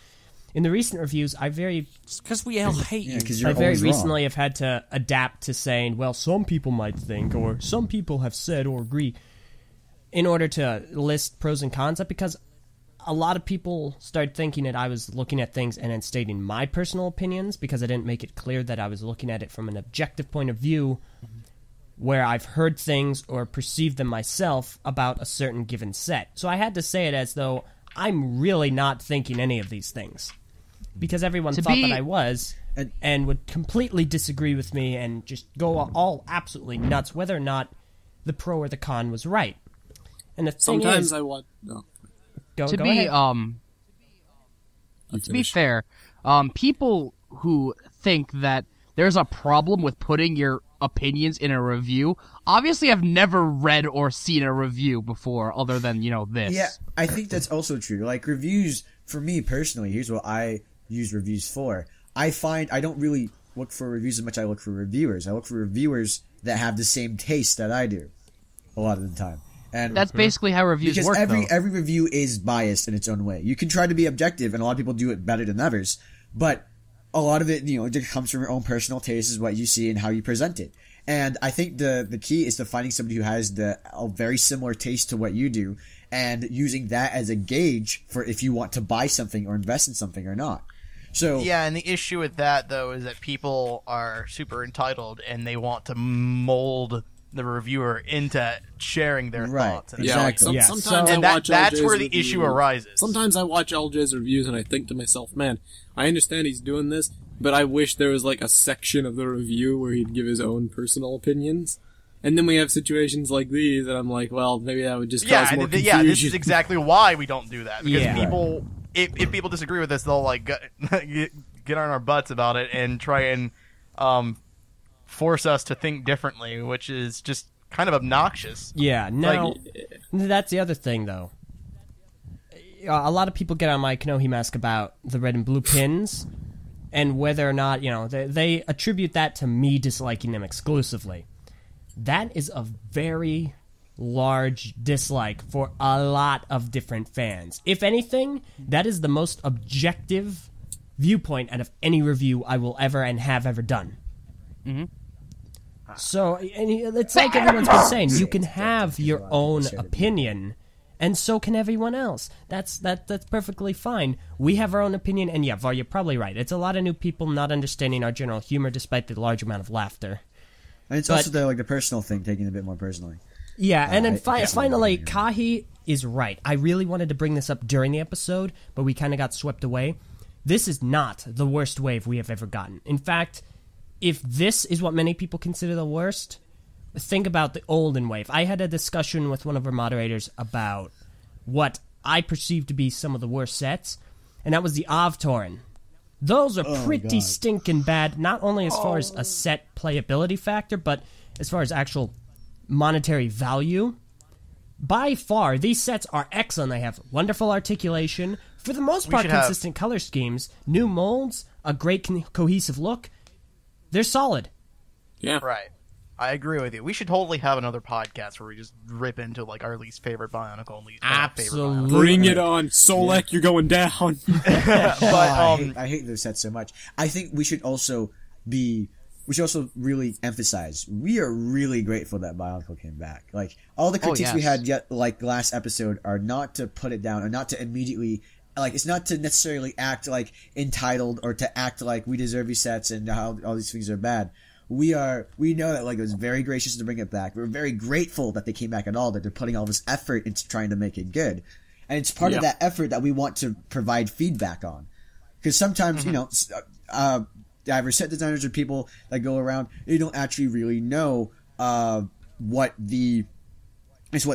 In the recent reviews, because we all hate you. because you're I very always wrong. recently have had to adapt to saying, well, some people might think, or some people have said or agree, in order to list pros and cons, because a lot of people started thinking that I was looking at things and then stating my personal opinions, because I didn't make it clear that I was looking at it from an objective point of view, where I've heard things or perceived them myself about a certain given set. So I had to say it as though I'm really not thinking any of these things. Because everyone thought that I was, and would completely disagree with me and just go all absolutely nuts whether or not the pro or the con was right. And the thing Sometimes is, I want... No. go To ahead. be fair, people who think that there's a problem with putting your opinions in a review obviously have never read or seen a review before other than, this. Yeah, I think that's also true. Like, reviews, for me personally, here's what I use reviews for. I find I don't really look for reviews as much as I look for reviewers. I look for reviewers that have the same taste that I do a lot of the time. And That's basically how reviews because work, though. every review is biased in its own way. You can try to be objective, and a lot of people do it better than others, but a lot of it, it comes from your own personal taste, is what you see and how you present it. And I think the key is to finding somebody who has a very similar taste to what you do, and using that as a gauge for if you want to buy something or invest in something or not. So Yeah, and the issue with that, though, is that people are super entitled, and they want to mold the reviewer into sharing their Right, thoughts. And Yeah, like exactly. Yeah, sometimes and I watch that's LJ's where the review. issue arises. Sometimes I watch LJ's reviews and I think to myself, man, I understand he's doing this, but I wish there was like a section of the review where he'd give his own personal opinions. And then we have situations like these, and I'm like, well, maybe that would just cause more confusion. Yeah, this is exactly why we don't do that. Because Yeah. people, if people disagree with us, they'll like get on our butts about it and try and force us to think differently, which is just kind of obnoxious. Yeah, now, that's the other thing, though. A lot of people get on my Kanohi mask about the red and blue pins, and whether or not, they attribute that to me disliking them exclusively. That is a very large dislike for a lot of different fans. If anything, that is the most objective viewpoint out of any review I will ever and have ever done. Mm-hmm. So, and it's like everyone's been saying, you can have your own opinion, and so can everyone else. That's perfectly fine. We have our own opinion, and yeah, Var, you're probably right. It's a lot of new people not understanding our general humor despite the large amount of laughter. And it's also the personal thing, taking it a bit more personally. Yeah, and then finally, Kahi is right. I really wanted to bring this up during the episode, but we kind of got swept away. This is not the worst wave we have ever gotten. In fact, if this is what many people consider the worst, think about the olden wave. I had a discussion with one of our moderators about what I perceive to be some of the worst sets, and that was the Avtorin. Those are pretty stinking bad, not only as far as a set playability factor, but as far as actual monetary value. By far, these sets are excellent. They have wonderful articulation, for the most part consistent color schemes, new molds, a great cohesive look. They're solid. Yeah. Right. I agree with you. We should totally have another podcast where we just rip into like our least favorite Bionicle and least favorite Bionicle. Bring it on, Solek, you're going down. But I hate those sets so much. I think we should also really emphasize we are really grateful that Bionicle came back. Like all the critiques we had last episode are not to put it down or not to immediately it's not to necessarily act like entitled or to act like we deserve these sets and how all these things are bad. We know that it was very gracious to bring it back. We're very grateful that they came back at all, that they're putting all this effort into trying to make it good. And it's part of that effort that we want to provide feedback on. Because sometimes, either set designers or people that go around, they don't actually really know what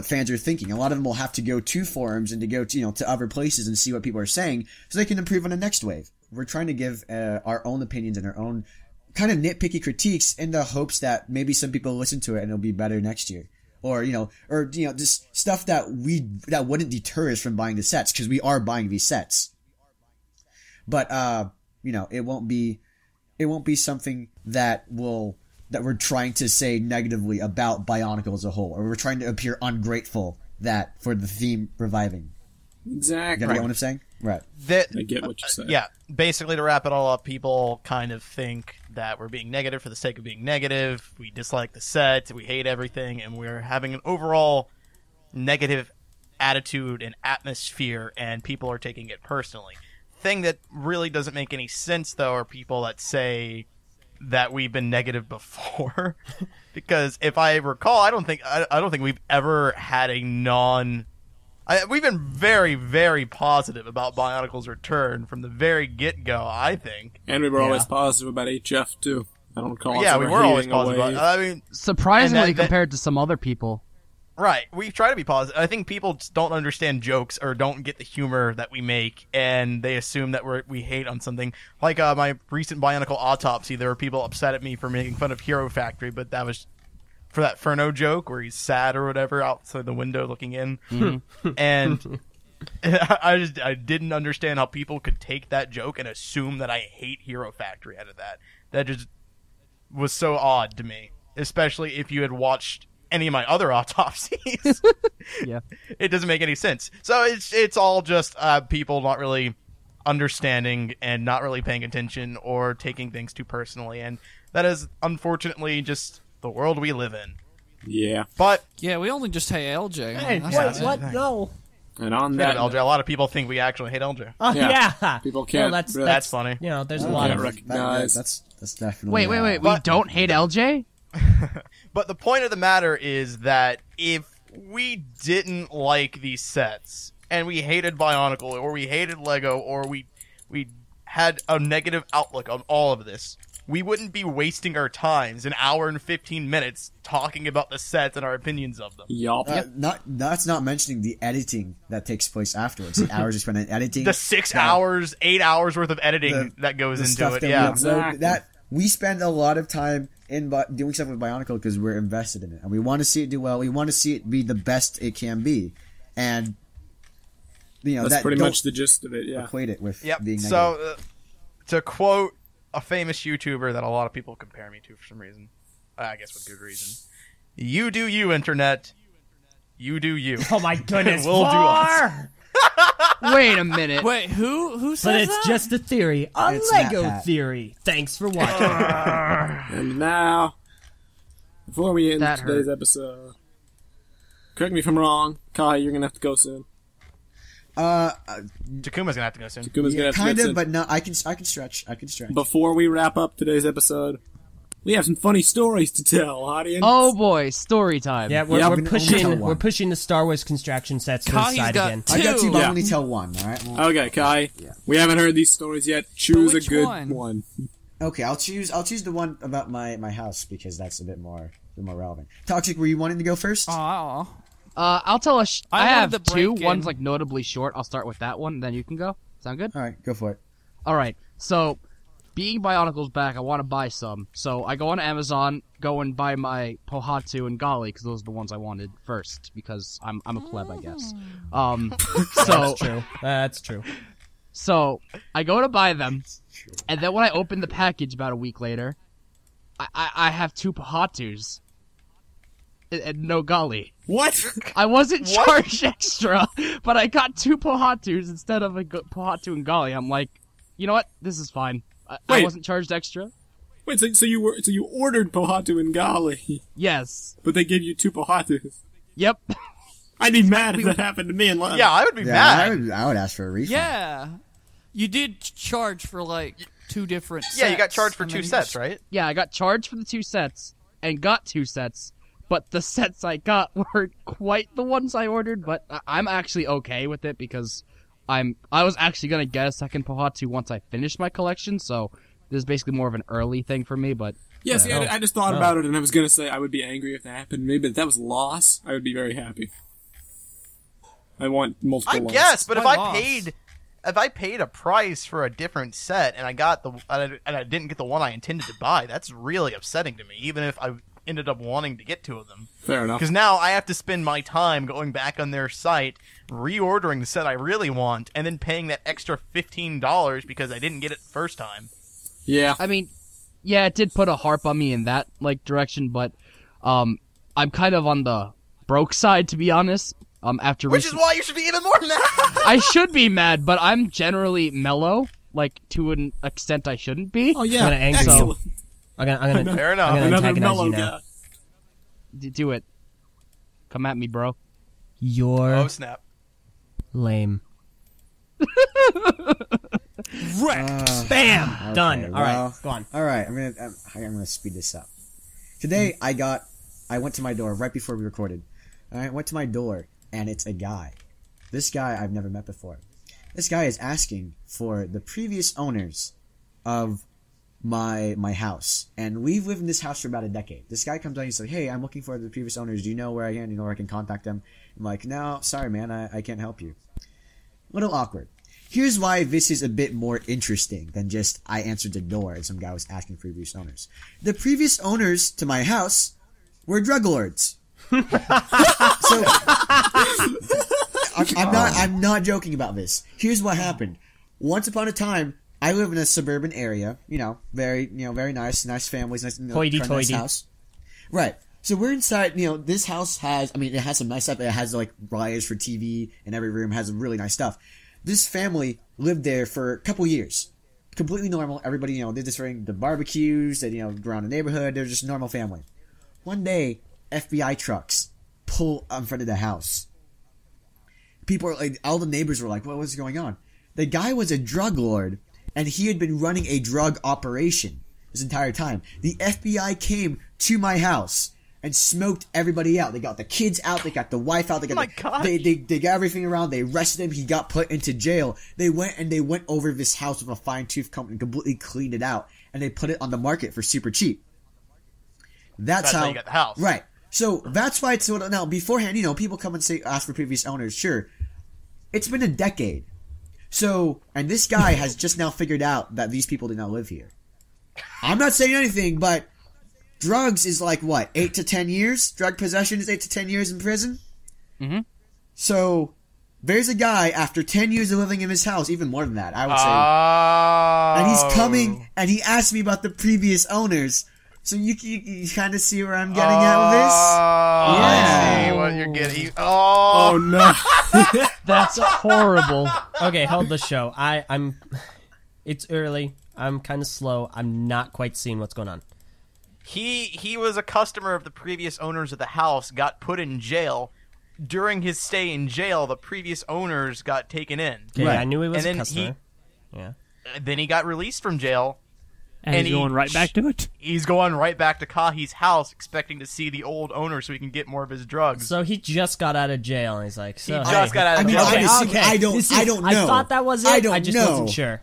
fans are thinking. A lot of them will have to go to forums and to go to other places and see what people are saying so they can improve on the next wave. We're trying to give our own opinions and our own kind of nitpicky critiques in the hopes that maybe some people will listen to it and it'll be better next year. Or just stuff that wouldn't deter us from buying the sets, because we are buying these sets. But it won't be something that we're trying to say negatively about Bionicle as a whole, or we're trying to appear ungrateful for the theme reviving. Exactly. You get what I'm saying? Right. I get what you said. Yeah. Basically, to wrap it all up, people kind of think that we're being negative for the sake of being negative. We dislike the set, we hate everything, and we're having an overall negative attitude and atmosphere, and people are taking it personally. Thing that really doesn't make any sense, though, are people that say that we've been negative before. Because if I recall, I don't think we've ever had we've been very, very positive about Bionicle's return from the very get-go, I think. And we were always positive about HF, too. I don't recall. Yeah, we were always positive. Surprisingly, compared to some other people. Right. We try to be positive. I think people just don't understand jokes or don't get the humor that we make, and they assume that we hate on something. Like my recent Bionicle autopsy, there were people upset at me for making fun of Hero Factory, but that was for that Furno joke where he's sad or whatever outside the window looking in. Mm-hmm. And I didn't understand how people could take that joke and assume that I hate Hero Factory out of that. That just was so odd to me, especially if you had watched any of my other autopsies. Yeah, it doesn't make any sense. So it's all just people not really understanding and not really paying attention or taking things too personally, and that is unfortunately just the world we live in. Yeah, but yeah, we only just hate LJ. Hey, what? No. And on that, LJ, a lot of people think we actually hate LJ. Yeah. People can't. Well, that's funny. There's a lot of recognize. That's definitely. Wait. We don't hate LJ. But the point of the matter is that if we didn't like these sets and we hated Bionicle or we hated Lego or we had a negative outlook on all of this, we wouldn't be wasting our times an hour and 15 minutes talking about the sets and our opinions of them. Yup. That's not mentioning the editing that takes place afterwards. The hours you spend in editing. The 6 hours, 8 hours worth of editing that goes into it. Yeah. Exactly. That we spend a lot of time in doing stuff with BIONICLE because we're invested in it and we want to see it do well. We want to see it be the best it can be, and that's pretty much the gist of it. Yeah. Equate it with being negative. So, to quote a famous YouTuber that a lot of people compare me to for some reason, I guess with good reason. You do you, internet. You do you. Oh my goodness, We'll do us. Wait a minute. Wait, who says But that? it's just a theory, a It's Lego Matt Pat. theory. Thanks for watching. And now, before we end That today's episode, correct me if I'm wrong. Kai, you're gonna have to go soon. Takuma's gonna have to go soon. Kuma's gonna have to kind go of, soon. but no, I can stretch. Before we wrap up today's episode, we have some funny stories to tell, audience. Oh boy, story time. Yeah, we're Yeah, we can only tell one. we're pushing the Star Wars construction sets to the Kai's side got again. I got two, but Yeah. I only tell one. All right. Well, Okay, Kai. We haven't heard these stories yet. Choose a which good one? one. okay, I'll choose the one about my house because that's a bit more relevant. Toxic, were you wanting to go first? Oh, I'll tell us. I I wanted have to two. break in. One's like notably short. I'll start with that one, then you can go. Sound good? All right, go for it. All right. So, being Bionicle's back, I want to buy some. So I go on Amazon, go and buy my Pohatu and Gali because those are the ones I wanted first because I'm a pleb, I guess. So True. That's true. So I go to buy them, and then when I open the package about a week later, I have two Pohatus and no Gali. What? I wasn't charged extra, but I got two Pohatus instead of a Pohatu and Gali. I'm like, you know what? This is fine. I Wait. wasn't charged extra. Wait, so you ordered Pohatu and Gali, Yes. but they gave you two Pohatus. Yep. I'd be mad if that happened to me in London. Yeah, I would be Yeah, mad. I would ask for a refund. yeah. You did charge for like two different sets. Yeah, you got charged for and two then you sets, just- right? Yeah, I got charged for the two sets and got two sets, but the sets I got weren't quite the ones I ordered. But I'm actually okay with it because I was actually gonna get a second Pohatu once I finished my collection, so this is basically more of an early thing for me. But Yeah, see, I just thought about it, and I was gonna say I would be angry if that happened to me, but if that was loss, I would be very happy. I want multiple I loss. guess, but if Why I loss? paid a price for a different set and I got and I didn't get the one I intended to buy, that's really upsetting to me. Even if I ended up wanting to get two of them, Fair enough. because now I have to spend my time going back on their site, reordering the set I really want, and then paying that extra $15 because I didn't get it the first time. Yeah. I mean, yeah, it did put a harp on me in that like direction, but I'm kind of on the broke side, to be honest. After Which is why you should be even more mad. I should be mad, but I'm generally mellow, like to an extent I shouldn't be. Oh yeah. I'm gonna angle- Excellent. I'm gonna Fair enough. I'm gonna Another antagonize mellow you now. guy. Do it. Come at me, bro. You're Oh snap! lame. Wrecked. Bam! Done. Okay, All right, well, go on. All right, I'm gonna speed this up. Today I went to my door right before we recorded. I went to my door and it's a guy. This guy I've never met before. This guy is asking for the previous owners of my house, and we've lived in this house for about a decade. This guy comes out and he's like, "Hey, I'm looking for the previous owners. Do you know where I am? Do you know where I can contact them?" I'm like, "No, sorry, man, I can't help you." Little awkward. Here's why this is a bit more interesting than just I answered the door and some guy was asking for previous owners. The previous owners to my house were drug lords. So I'm not joking about this. Here's what happened. Once upon a time, I live in a suburban area, very nice families, nice, Hoity-toity. nice house. Right. So we're inside, this house it has some nice stuff. It has like wires for TV in every room, has really nice stuff. This family lived there for a couple years. Completely normal. Everybody, did this during the barbecues that, around the neighborhood. They're just a normal family. One day, FBI trucks pull in front of the house. People are like, all the neighbors were like, what's going on? The guy was a drug lord, and he had been running a drug operation this entire time. The FBI came to my house, and smoked everybody out. They got the kids out, they got the wife out, they got God. they got everything around, they arrested him, he got put into jail. They went over this house with a fine-tooth comb and completely cleaned it out, and they put it on the market for super cheap. That's how you got the house. Right. So that's why it's sort of, now beforehand, people come and ask for previous owners, sure. It's been a decade. So, and this guy has just now figured out that these people did not live here. I'm not saying anything, but drugs is like what, 8 to 10 years? Drug possession is 8 to 10 years in prison? Mm-hmm. So, there's a guy after 10 years of living in his house, even more than that, I would say. And he's coming, and he asked me about the previous owners. So you kind of see where I'm getting at with this? I see what you're getting. Oh no. That's horrible. Okay, hold the show. I'm. It's early. I'm kind of slow. I'm not quite seeing what's going on. He was a customer of the previous owners of the house, got put in jail. During his stay in jail, the previous owners got taken in. Okay, right. I knew he was and a customer. Then he got released from jail. And he's going right back to it? He's going right back to Kahi's house, expecting to see the old owner so he can get more of his drugs. So he just got out of jail, and he's like, he just got out of jail. I don't know. I thought that was it. I just wasn't sure.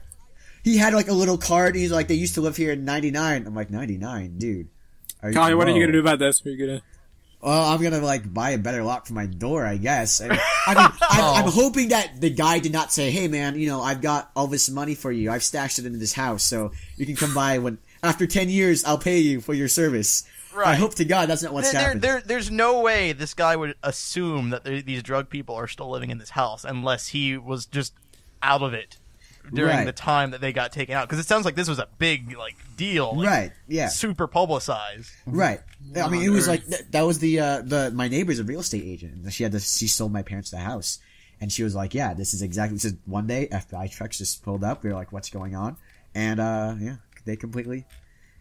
He had like a little card. He's like, they used to live here in 99. I'm like, 99, dude. Kahi, what are you going to do about this? Are you going to... Well, I'm gonna buy a better lock for my door, I guess. I'm hoping that the guy did not say, "Hey, man, I've got all this money for you. I've stashed it in this house, so you can come by after 10 years. I'll pay you for your service." Right. I hope to God that's not what's happened. There's no way this guy would assume that these drug people are still living in this house unless he was just out of it during the time that they got taken out. Because it sounds like this was a big deal, right? Yeah, super publicized, right? I mean, it was like that was my neighbor's a real estate agent. She sold my parents the house, and she was like, "Yeah, this is exactly." This is one day FBI trucks just pulled up. We were like, "What's going on?" And they completely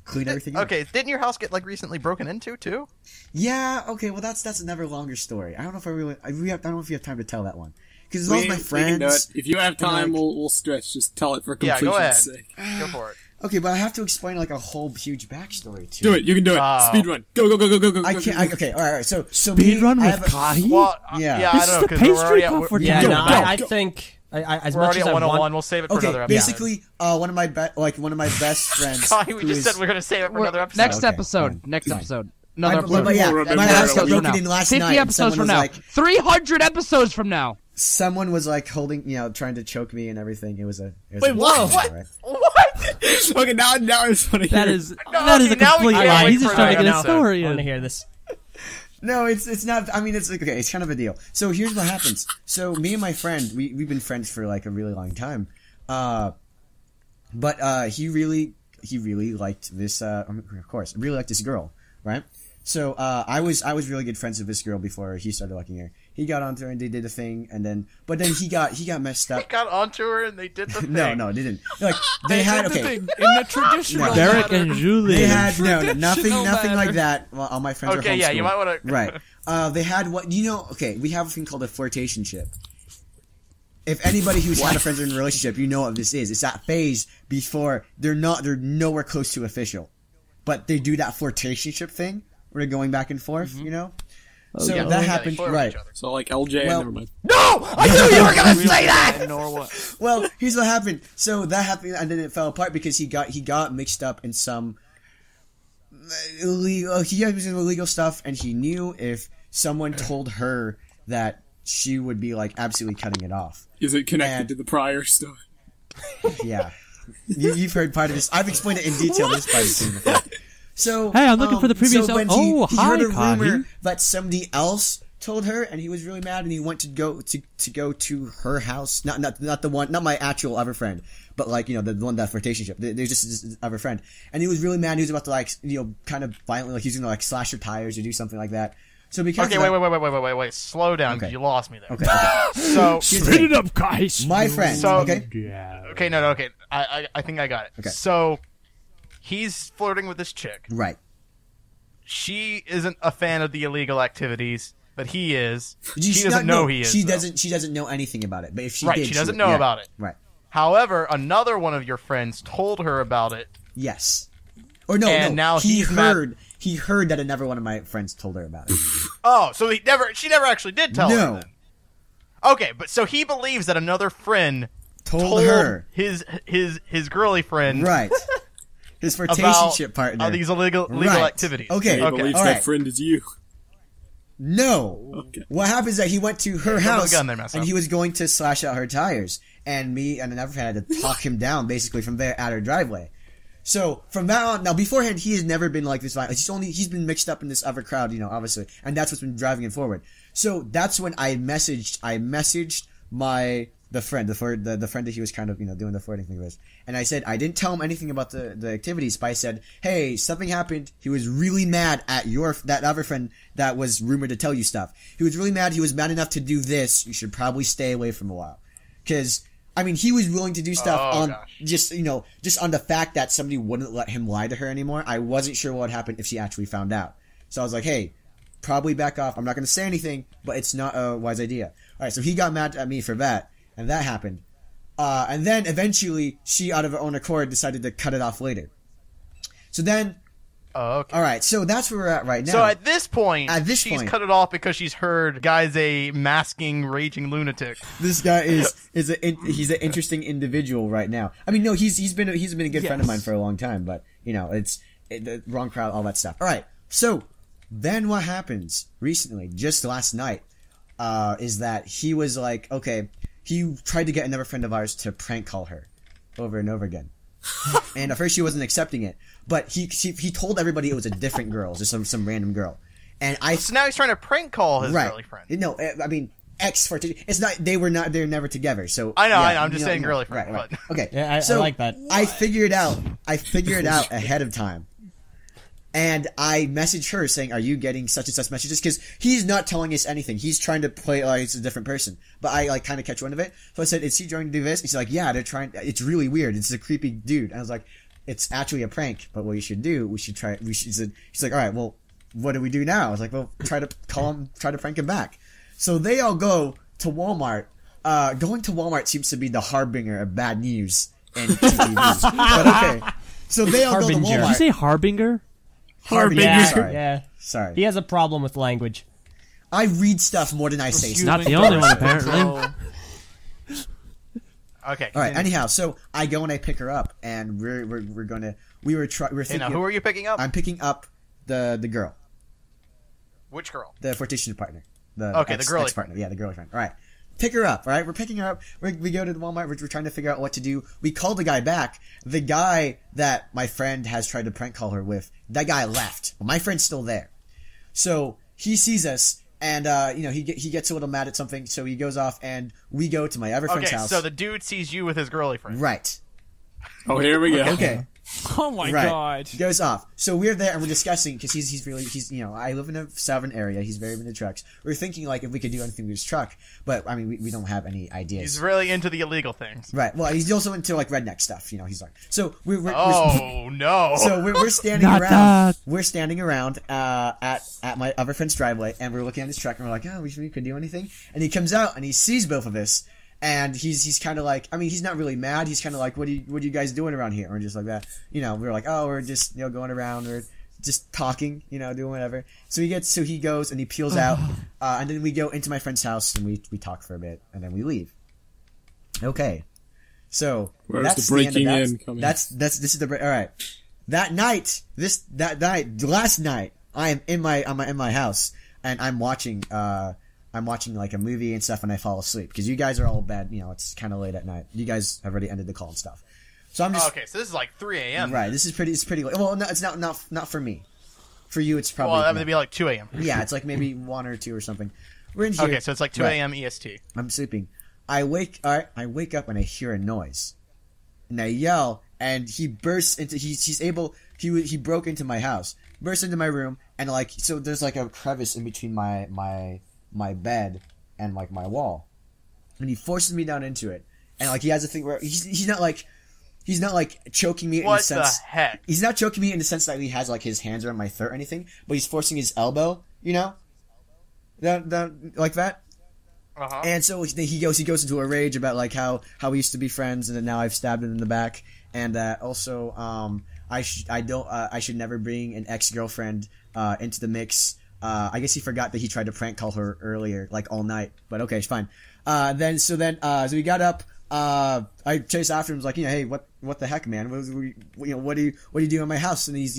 cleaned everything up. Okay, didn't your house get recently broken into too? Yeah. Okay. Well, that's another longer story. I don't know if I don't know if you have time to tell that one. Because as well as my friends, if you have time, we'll stretch. Just tell it for completion's sake. Go for it. Okay, but I have to explain a whole huge backstory to do it. You can do it. Speed run. Go. I can't. Okay. All right. So speed run with Kahi. Well, yeah. I don't know because we're already at. I think. As we're much already as at 101. We'll save it for another episode. Basically, one of my best friends. Kahi, we just said we're gonna save it for another episode. Next episode. Another episode. My house got broken in last night. 50 episodes from now. 300 episodes from now. Someone was holding, trying to choke me and everything. It was a. Wait, what? Right? What? Okay, now it's funny. That is a complete lie. He's just trying to get a story. I want to hear this. No, it's not. I mean, it's okay. It's kind of a deal. So here's what happens. So me and my friend, we've been friends for a really long time. But he really liked this. Of course, really liked this girl, right? So I was really good friends with this girl before he started liking her. He got onto her and they did the thing, but then he got messed up. He got onto her and they did the thing. No, they didn't. They had in the traditional Derek and Julie. They had nothing like that. Well, all my friends. Okay, are yeah, you might want to. Right. They had Okay, we have a thing called a flirtationship. If anybody who's had a friend in a relationship, you know what this is. It's that phase before they're nowhere close to official, but they do that flirtationship thing where they're going back and forth. So that happened, right? So LJ, never mind. No, I knew you were gonna say that. Well, here's what happened. So that happened, and then it fell apart because he got mixed up in some illegal. He was in illegal stuff, and he knew if someone told her that she would be absolutely cutting it off. Is it connected to the prior stuff? Yeah, you've heard part of this. I've explained it in detail. This part of before. So hey, I'm looking for the previous. So when he heard a rumor that somebody else told her, and he was really mad, and he went to go to her house. Not the one, not my actual other friend, but the one that flirtationship. There's just this other friend, and he was really mad. He was about to kind of violently, he was gonna slash her tires or do something like that. So because wait, slow down because you lost me there. Okay. So speed it up, guys. My friend. So okay. Yeah. Okay, no, okay. I think I got it. Okay. So he's flirting with this chick. Right. She isn't a fan of the illegal activities, but he is. She doesn't know he is. She doesn't know anything about it. But if she did, she doesn't know about it. Right. However, another one of your friends told her about it. Yes. Or no, And now he he's mad. He heard that another one of my friends told her about it. Oh, so she never actually did tell her. No. Then. Okay, but so he believes that another friend Told her. his girly friend Right. His flirtationship partner. these illegal Right. activities. Okay. He believes all that right. friend is you. No. Okay. What happens is that he went to her Double house gun there, mess and up. he was going to slash out her tires. And me and another friend had to talk him down basically from there at her driveway. So from that on, now beforehand he has never been like this violent. He's been mixed up in this other crowd, obviously, and that's what's been driving him forward. So that's when I messaged the friend that he was kind of doing the flirting thing with, and I said I didn't tell him anything about the activities, but I said, hey, something happened. He was really mad at that other friend that was rumored to tell you stuff. He was really mad. He was mad enough to do this. You should probably stay away from a while, because. I mean, he was willing to do stuff just on the fact that somebody wouldn't let him lie to her anymore. I wasn't sure what would happen if she actually found out. So I was like, hey, probably back off. I'm not going to say anything, but it's not a wise idea. All right, so he got mad at me for that, and that happened. And then eventually, she, out of her own accord, decided to cut it off later. So then... Oh, okay. All right, so that's where we're at right now. So at this point, she's cut it off because she's heard guy's a masking raging lunatic. This guy he's an interesting individual right now. I mean, no, he's been a good friend of mine for a long time, but it's the wrong crowd, all that stuff. All right, so then what happens recently, just last night, is that he was like, okay, he tried to get another friend of ours to prank call her over and over again. And at first she wasn't accepting it, but he told everybody it was a different girl, just some random girl. And so now he's trying to prank call his right. girly friend. No, I mean ex-flirtation. It's not. They're never together. So I know. yeah, I know. I'm just saying girly friend. Right. But. Okay. Yeah, so I like that. I figured it out ahead of time. And I messaged her saying, are you getting such and such messages? Because he's not telling us anything. He's trying to play it like it's a different person. But I kind of catch wind of it. So I said, is he trying to do this? And she's like, yeah, they're trying. It's really weird. It's a creepy dude. And I was like, it's actually a prank. But what you should do, she's like, all right, well, what do we do now? I was like, well, try to call him, try to prank him back. So they all go to Walmart. Going to Walmart seems to be the harbinger of bad news in TTV. But okay. So they all go to Walmart. Did you say harbinger? Harbinger. Yeah. Sorry. He has a problem with language. I read stuff more than I say stuff. Not the only one, apparently. Okay. All right. Anyhow, so I go and I pick her up, and we're thinking. Now, who are you picking up? I'm picking up the girl, Which girl? the flirtation partner. The girly partner. Yeah, the girly friend. All right. Pick her up, all right? We're picking her up. We go to the Walmart. We're trying to figure out what to do. We call the guy back. The guy that my friend has tried to prank call her with, that guy left. Well, my friend's still there. So he sees us, and he gets a little mad at something. So he goes off, and we go to my other friend's house. So the dude sees you with his girly friend. Right. Oh, here we go. Okay. Oh my god. He goes off. So we're there and we're discussing, because he's I live in a southern area. He's very into trucks. We're thinking like if we could do anything with his truck, but I mean we don't have any ideas. He's really into the illegal things. Right. Well, he's also into like redneck stuff. He's like. So we're no. So we're standing Not around. that. We're standing around at my other friend's driveway, and we're looking at his truck, and we're like, oh, we could do anything. And he comes out and he sees both of us. And he's kind of like, I mean, he's not really mad. He's kind of like, what are you guys doing around here? Or just like that. We're like, oh, we're just, going around. We're just talking, doing whatever. So he goes and he peels out. And then we go into my friend's house and we talk for a bit and then we leave. Okay. So Where's that's the breaking end of in coming? this is the break. All right. Last night, I am in my house and I'm watching like a movie and stuff, and I fall asleep because you guys are all bad. It's kind of late at night. You guys have already ended the call and stuff. So I'm just okay. So this is like 3 a.m. Right. It's pretty late. Well, no, it's not for me. For you, it's probably. Well, that would be like 2 a.m. Yeah, it's like maybe 1 or 2 or something. We're in here. Okay, so it's like 2 a.m. EST. I'm sleeping. I wake up and I hear a noise, and I yell, and he bursts into. He broke into my house, burst into my room, and so there's like a crevice in between my bed and like my wall, and he forces me down into it, and he has a thing where he's not choking me in the sense. What the heck? He's not choking me in the sense that he has like his hands around my throat or anything, but he's forcing his elbow, that like that. Uh-huh. And so he goes into a rage about like how we used to be friends, and then now I've stabbed him in the back, and that also I should never bring an ex-girlfriend into the mix. I guess he forgot that he tried to prank call her earlier, like all night. But okay, it's fine. So we got up. I chased after him. Was like, hey, what the heck, man? What do you do in my house? And he's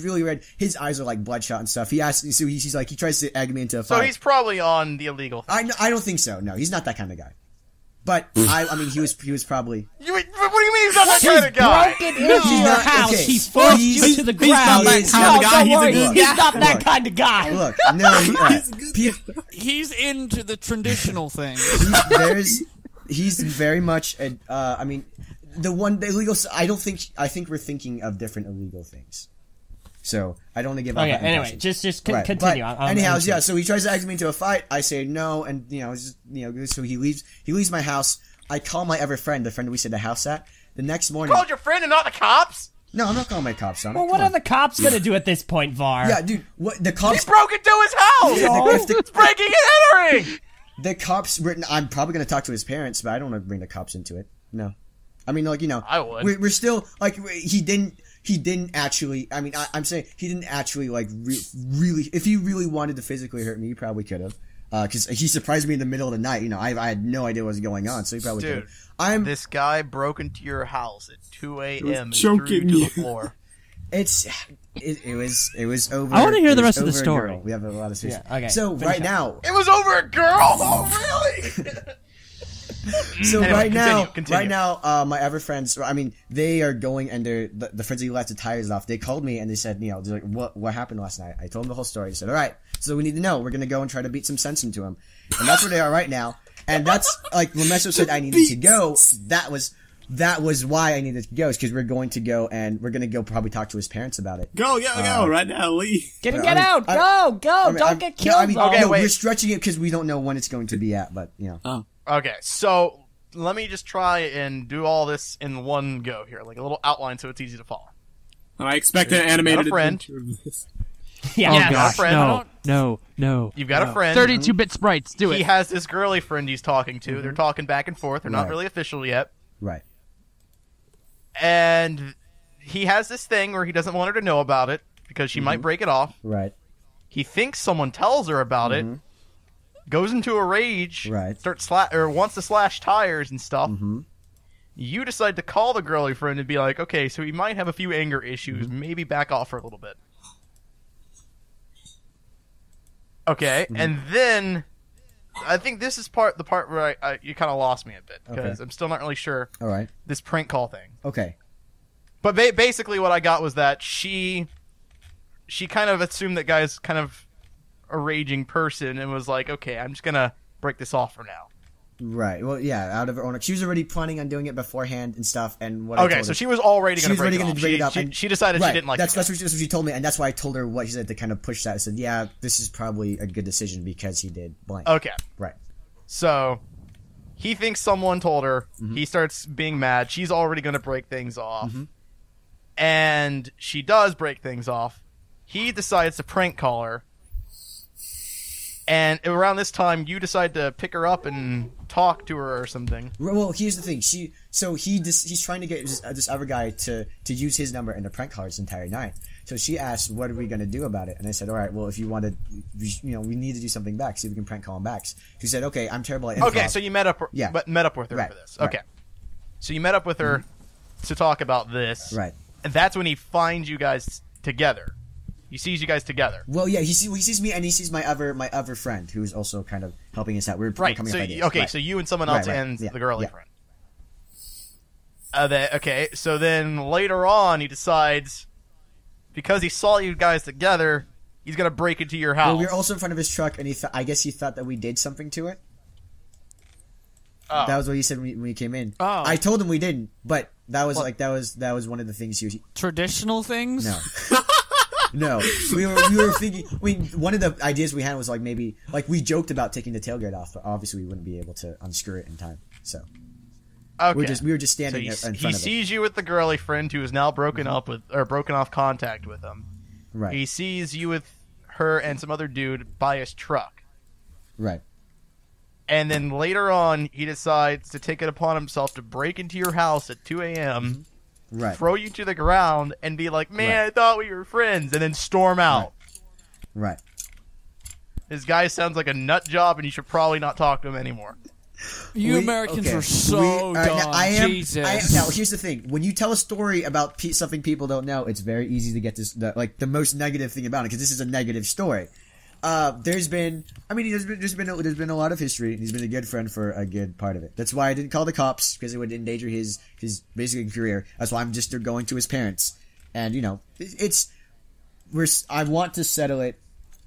really red. His eyes are like bloodshot and stuff. He asked, so he's like, he tries to egg me into a fight. So he's probably on the illegal thing. I don't think so. No, he's not that kind of guy. But I mean, he was probably. What do you mean he's not that kind of guy? Broken into your house. Okay. He's forced you to the ground. He's not that kind of guy. Don't worry, He's he's not that kind of guy. Look, no, He's into the traditional things. He's very much I mean, the illegal. I think we're thinking of different illegal things. So I don't want to give. Okay. Anyway, just continue. But anyhow, yeah. So he tries to egg me into a fight. I say no, and so he leaves. He leaves my house. I call my other friend, the friend we stayed at the house at. The next morning, You called your friend and not the cops? No, I'm not calling my cops on it. Well, what are the cops gonna do at this point, Var? Yeah, dude. What the cops? He broke into his house. It's breaking and entering. The cops were. I'm probably gonna talk to his parents, but I don't want to bring the cops into it. No, I mean, I would. We're still he didn't actually. I mean, I'm saying he didn't actually really. If he really wanted to physically hurt me, he probably could have. Because he surprised me in the middle of the night. I had no idea what was going on, so he probably could have. This guy broke into your house at 2 a.m. and choking threw you to the floor. It was over. I want to hear the rest of the story. We have a lot of stories. Yeah, okay. So right now, It was over a girl. Oh, really? So Anyway, right now, my other friends, I mean, they are going and the friends who left the tires off. They called me and they said, they're like, what happened last night? I told them the whole story. They said, all right, so we need to know. We're gonna go and try to beat some sense into him, and that's where they are right now. And that's like when Meso said I needed to go. That was why I needed to go, is because we're going to go and we're gonna go probably talk to his parents about it. Go right now, Lee. Get out! Go! Don't get killed. Okay, wait. We're stretching it because we don't know when it's going to be at, but Oh. Okay, so let me just try and do all this in one go here, like a little outline so it's easy to follow. And I expect an animated friend. adventure of this. Yeah. Oh Yeah, gosh, friend. no. You've got a friend. 32-bit sprites, do He it. has this girly friend he's talking to. They're talking back and forth. They're not Right. really official yet. right. And he has this thing where he doesn't want her to know about it because she might break it off. Right. He thinks someone tells her about it, goes into a rage, Right. wants to slash tires and stuff. You decide to call the girly friend and be like, okay, so he might have a few anger issues. Maybe back off for a little bit. Okay, and then I think this is the part where you kind of lost me a bit because Okay. I'm still not really sure All right. this prank call thing. Okay. But basically, what I got was that she kind of assumed that guy's kind of a raging person and was like, okay, I'm just gonna break this off for now. Right. Well, yeah. Out of her own, she was already planning on doing it beforehand and stuff. And what? Okay, so she was already She going was to already break gonna it break it off. up, and- She decided right. she didn't like that's it. what she told me, and that's why I told her what she said to kind of push that. I said, yeah, this is probably a good decision because he did blank. Okay, Right. so he thinks someone told her. He starts being mad. She's already going to break things off, and she does break things off. He decides to prank call her, and around this time, you decide to pick her up and talk to her or something. Well, here's the thing. He's trying to get this other guy to use his number and to prank call her this entire night. So she asked, "What are we going to do about it?" And I said, "All right, well, if you wanted, we need to do something back. See if we can prank call him back." She said, "Okay, I'm terrible at improv." Okay, so you met up with her Right, for this. right. Okay, so you met up with her to talk about this, Right. and that's when he finds you guys together. He sees you guys together. Well, yeah, he sees me and he sees my other friend who's also kind of helping us out. We're Right. coming So up ideas. okay, Right. so you and someone else Right, and yeah, the girly yeah. friend. Okay, so then later on he decides, because he saw you guys together, he's gonna break into your house. Well, we were also in front of his truck, and I guess he thought that we did something to it. Oh. That was what he said when we came in. Oh. I told him we didn't, but that was that was one of the things he Traditional things? no. No, we were thinking. One of the ideas we had was maybe we joked about taking the tailgate off, but obviously we wouldn't be able to unscrew it in time. So Okay. we were just So standing he in front he of it. sees you with the girly friend who is now broken off contact with him. Right, He sees you with her and some other dude by his truck. right. and then later on he decides to take it upon himself to break into your house at 2 a.m., Right. throw you to the ground, and be like, man, I thought we were friends, and then storm out. Right. This guy sounds like a nut job, and you should probably not talk to him anymore. You Americans are so dumb. Jesus. Now, here's the thing. When you tell a story about something people don't know, it's very easy to get this, the most negative thing about it, because this is a negative story. There's been a lot of history, and he's been a good friend for a good part of it. That's why I didn't call the cops, because it would endanger his basically career. That's why I'm just going to his parents. And, I want to settle it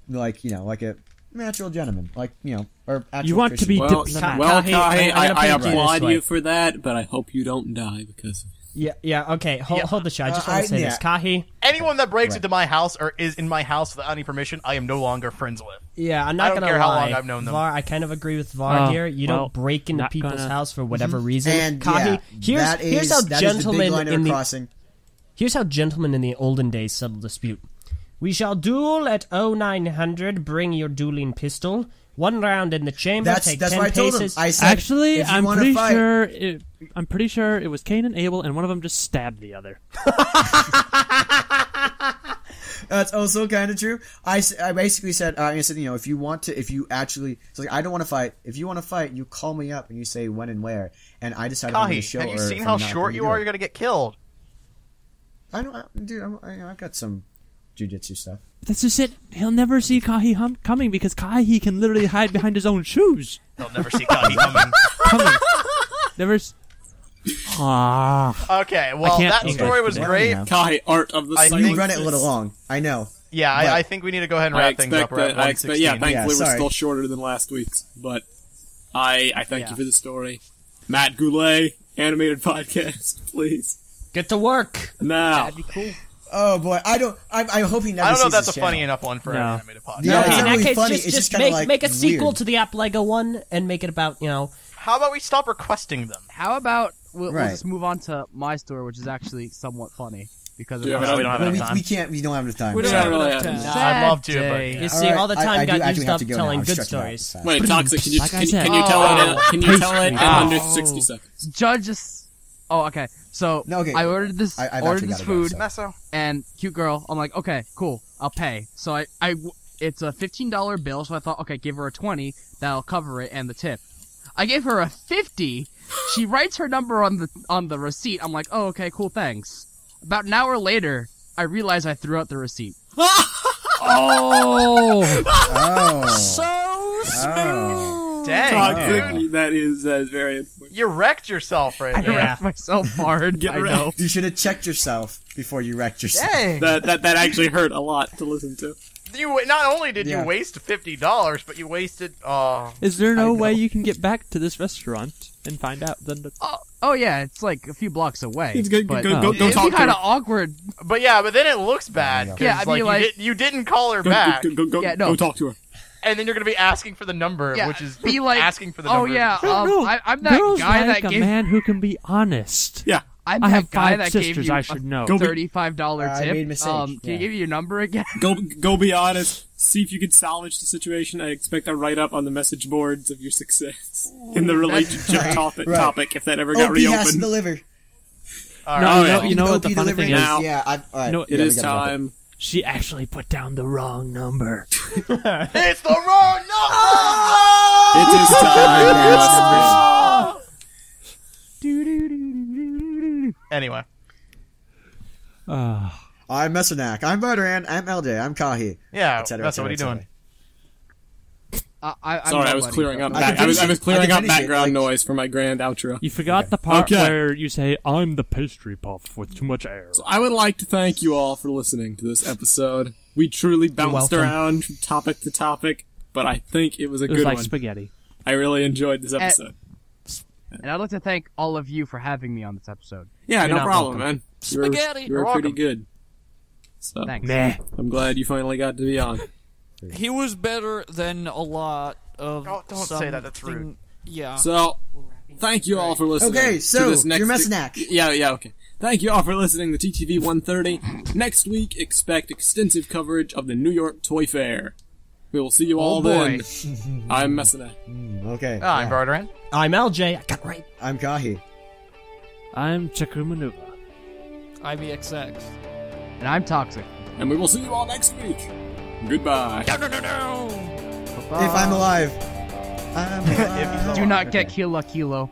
like a natural gentleman, or actual You want to Christian. be diplomatic. Well, Kahi, I put it this applaud way. you for that, but I hope you don't die because of it. Yeah, okay. Hold the show. I just want to say this. Kahi. Anyone that breaks into my house or is in my house without any permission, I am no longer friends with. Yeah, I'm not I don't gonna care lie. how long I've known them. Var, I kind of agree with Var here. You don't break into not people's gonna- house for whatever reason. And Kahi, here's how that is the big gentlemen line in we're the crossing. here's how gentlemen in the olden days settled dispute. We shall duel at 0900. Bring your dueling pistol. 1 round in the chamber. That's take what 10 I told him. paces. I said, Actually, if you I'm wanna pretty fight, sure. I'm pretty sure it was Cain and Abel, and one of them just stabbed the other. That's also kind of true. I basically said, if you want to, if you actually, it's like, I don't want to fight. If you want to fight, you call me up and you say when and where, and I decide if I'm going to Kahi, show have you or seen if how I'm not short gonna you do are? it. You're gonna get killed. I've got some jujitsu stuff. That's just it. He'll never see Kahi coming because Kahi can literally hide behind his own shoes. They'll never see Kahi coming. Never. Okay, well, can't- that story was great. Kahi, art of the I silence. You run it a little long. I know. Yeah, But- I think we need to go ahead and wrap things up. We're at I expect, yeah, 1:16. thankfully we're sorry. still shorter than last week's, but I thank you for the story. Matt Goulet, animated podcast, please. Get to work. Now. That'd be cool. Oh boy, I hope he never I don't know sees if that's a this funny channel. enough one for an No. animated podcast. Yeah, Okay, it's in not that really case, funny. just, It's just kinda make a sequel weird. to the App Lego one and make it about, How about we stop requesting them? How about we'll Right. just move on to my story, which is actually somewhat funny because of Yeah, No, we don't have Well, enough time. we don't have enough time. We don't Yeah, have really, enough yeah. time. I'd love to, Day. but You see, all the time I do got actually used have up to go telling now. I'm good stretching out stories. fast. Wait, Toxic, can you Like I said. tell it in under 60 seconds? Judge is. Oh, okay. So No, okay. I ordered this. I've ordered actually this gotta go, food so. Meso. and cute girl. I'm like, okay, cool. I'll pay. So it's a $15 bill. So I thought, okay, give her a 20. That'll cover it and the tip. I gave her a 50. She writes her number on the receipt. I'm like, oh, okay, cool, thanks. About an hour later, I realized I threw out the receipt. Oh, Oh. So smooth. Dang, Toxic, dude. that is very important. You wrecked yourself right I there. wrecked myself hard. Get I know. wrecked. You should have checked yourself before you wrecked yourself. Dang. That actually hurt a lot to listen to. You not only did Yeah. you waste $50, but you wasted. is there no I way know. you can get back to this restaurant and find out? Oh yeah, it's like a few blocks away. It's good. but Go it'd talk be to kind her. of awkward. But then it looks bad. 'cause, Yeah, I mean, like- you didn't call her back, Yeah, no. Go talk to her. and then you're gonna be asking for the number, Yeah, which is be like, asking for the oh number. yeah, No, I'm that girls guy like that a gave. man who can be honest. Yeah. I'm I that have guy 5 that gave sisters. you I a should know. Go be- $35 I tip. made a mistake, Can yeah. you give me your number again? Go be honest. See if you can salvage the situation. I expect a write up on the message boards of your success in the relationship topic if that ever got OP has to reopened. deliver. All No, right. Oh, yeah. you know what OP the funny delivering thing is? is? Yeah, all right. No, It yeah, is we gotta wrap it. time. She actually put down the wrong number. It's the wrong number. It is time. Anyway, I'm Messanak. I'm Bardaran. I'm LJ. I'm Kahi. yeah. Et cetera, That's et what are you cetera, et doing? I'm Sorry, I was nobody. clearing up. I can I was finish it. clearing I can up finish it, background like- noise for my grand outro. You forgot the part Okay. where you say, "I'm the pastry puff with too much air." I would like to thank you all for listening to this episode. We truly bounced welcome. around from topic to topic, but I think it was a It was good like one. spaghetti. I really enjoyed this episode. And I'd like to thank all of you for having me on this episode. Yeah, You're no not problem, welcome. man. You were Spaghetti. You were You're pretty welcome. good. So Thanks. Meh. I'm glad you finally got to be on. He was better than a lot of. Oh, don't say that, that's rude. something- Yeah. So, thank you all for listening. Okay, so, to this next you're Messanak. Yeah, okay. Thank you all for listening to TTV 130. Next week, expect extensive coverage of the New York Toy Fair. We will see you all then. I'm Messina. Okay. I'm Bardaran. I'm LJ. I got it right. I'm Kahi. I'm Chakrumanuva. I'm EXX. And I'm Toxic. And we will see you all next week. Goodbye. If I'm alive. I'm alive. Do not get Kilo Kilo.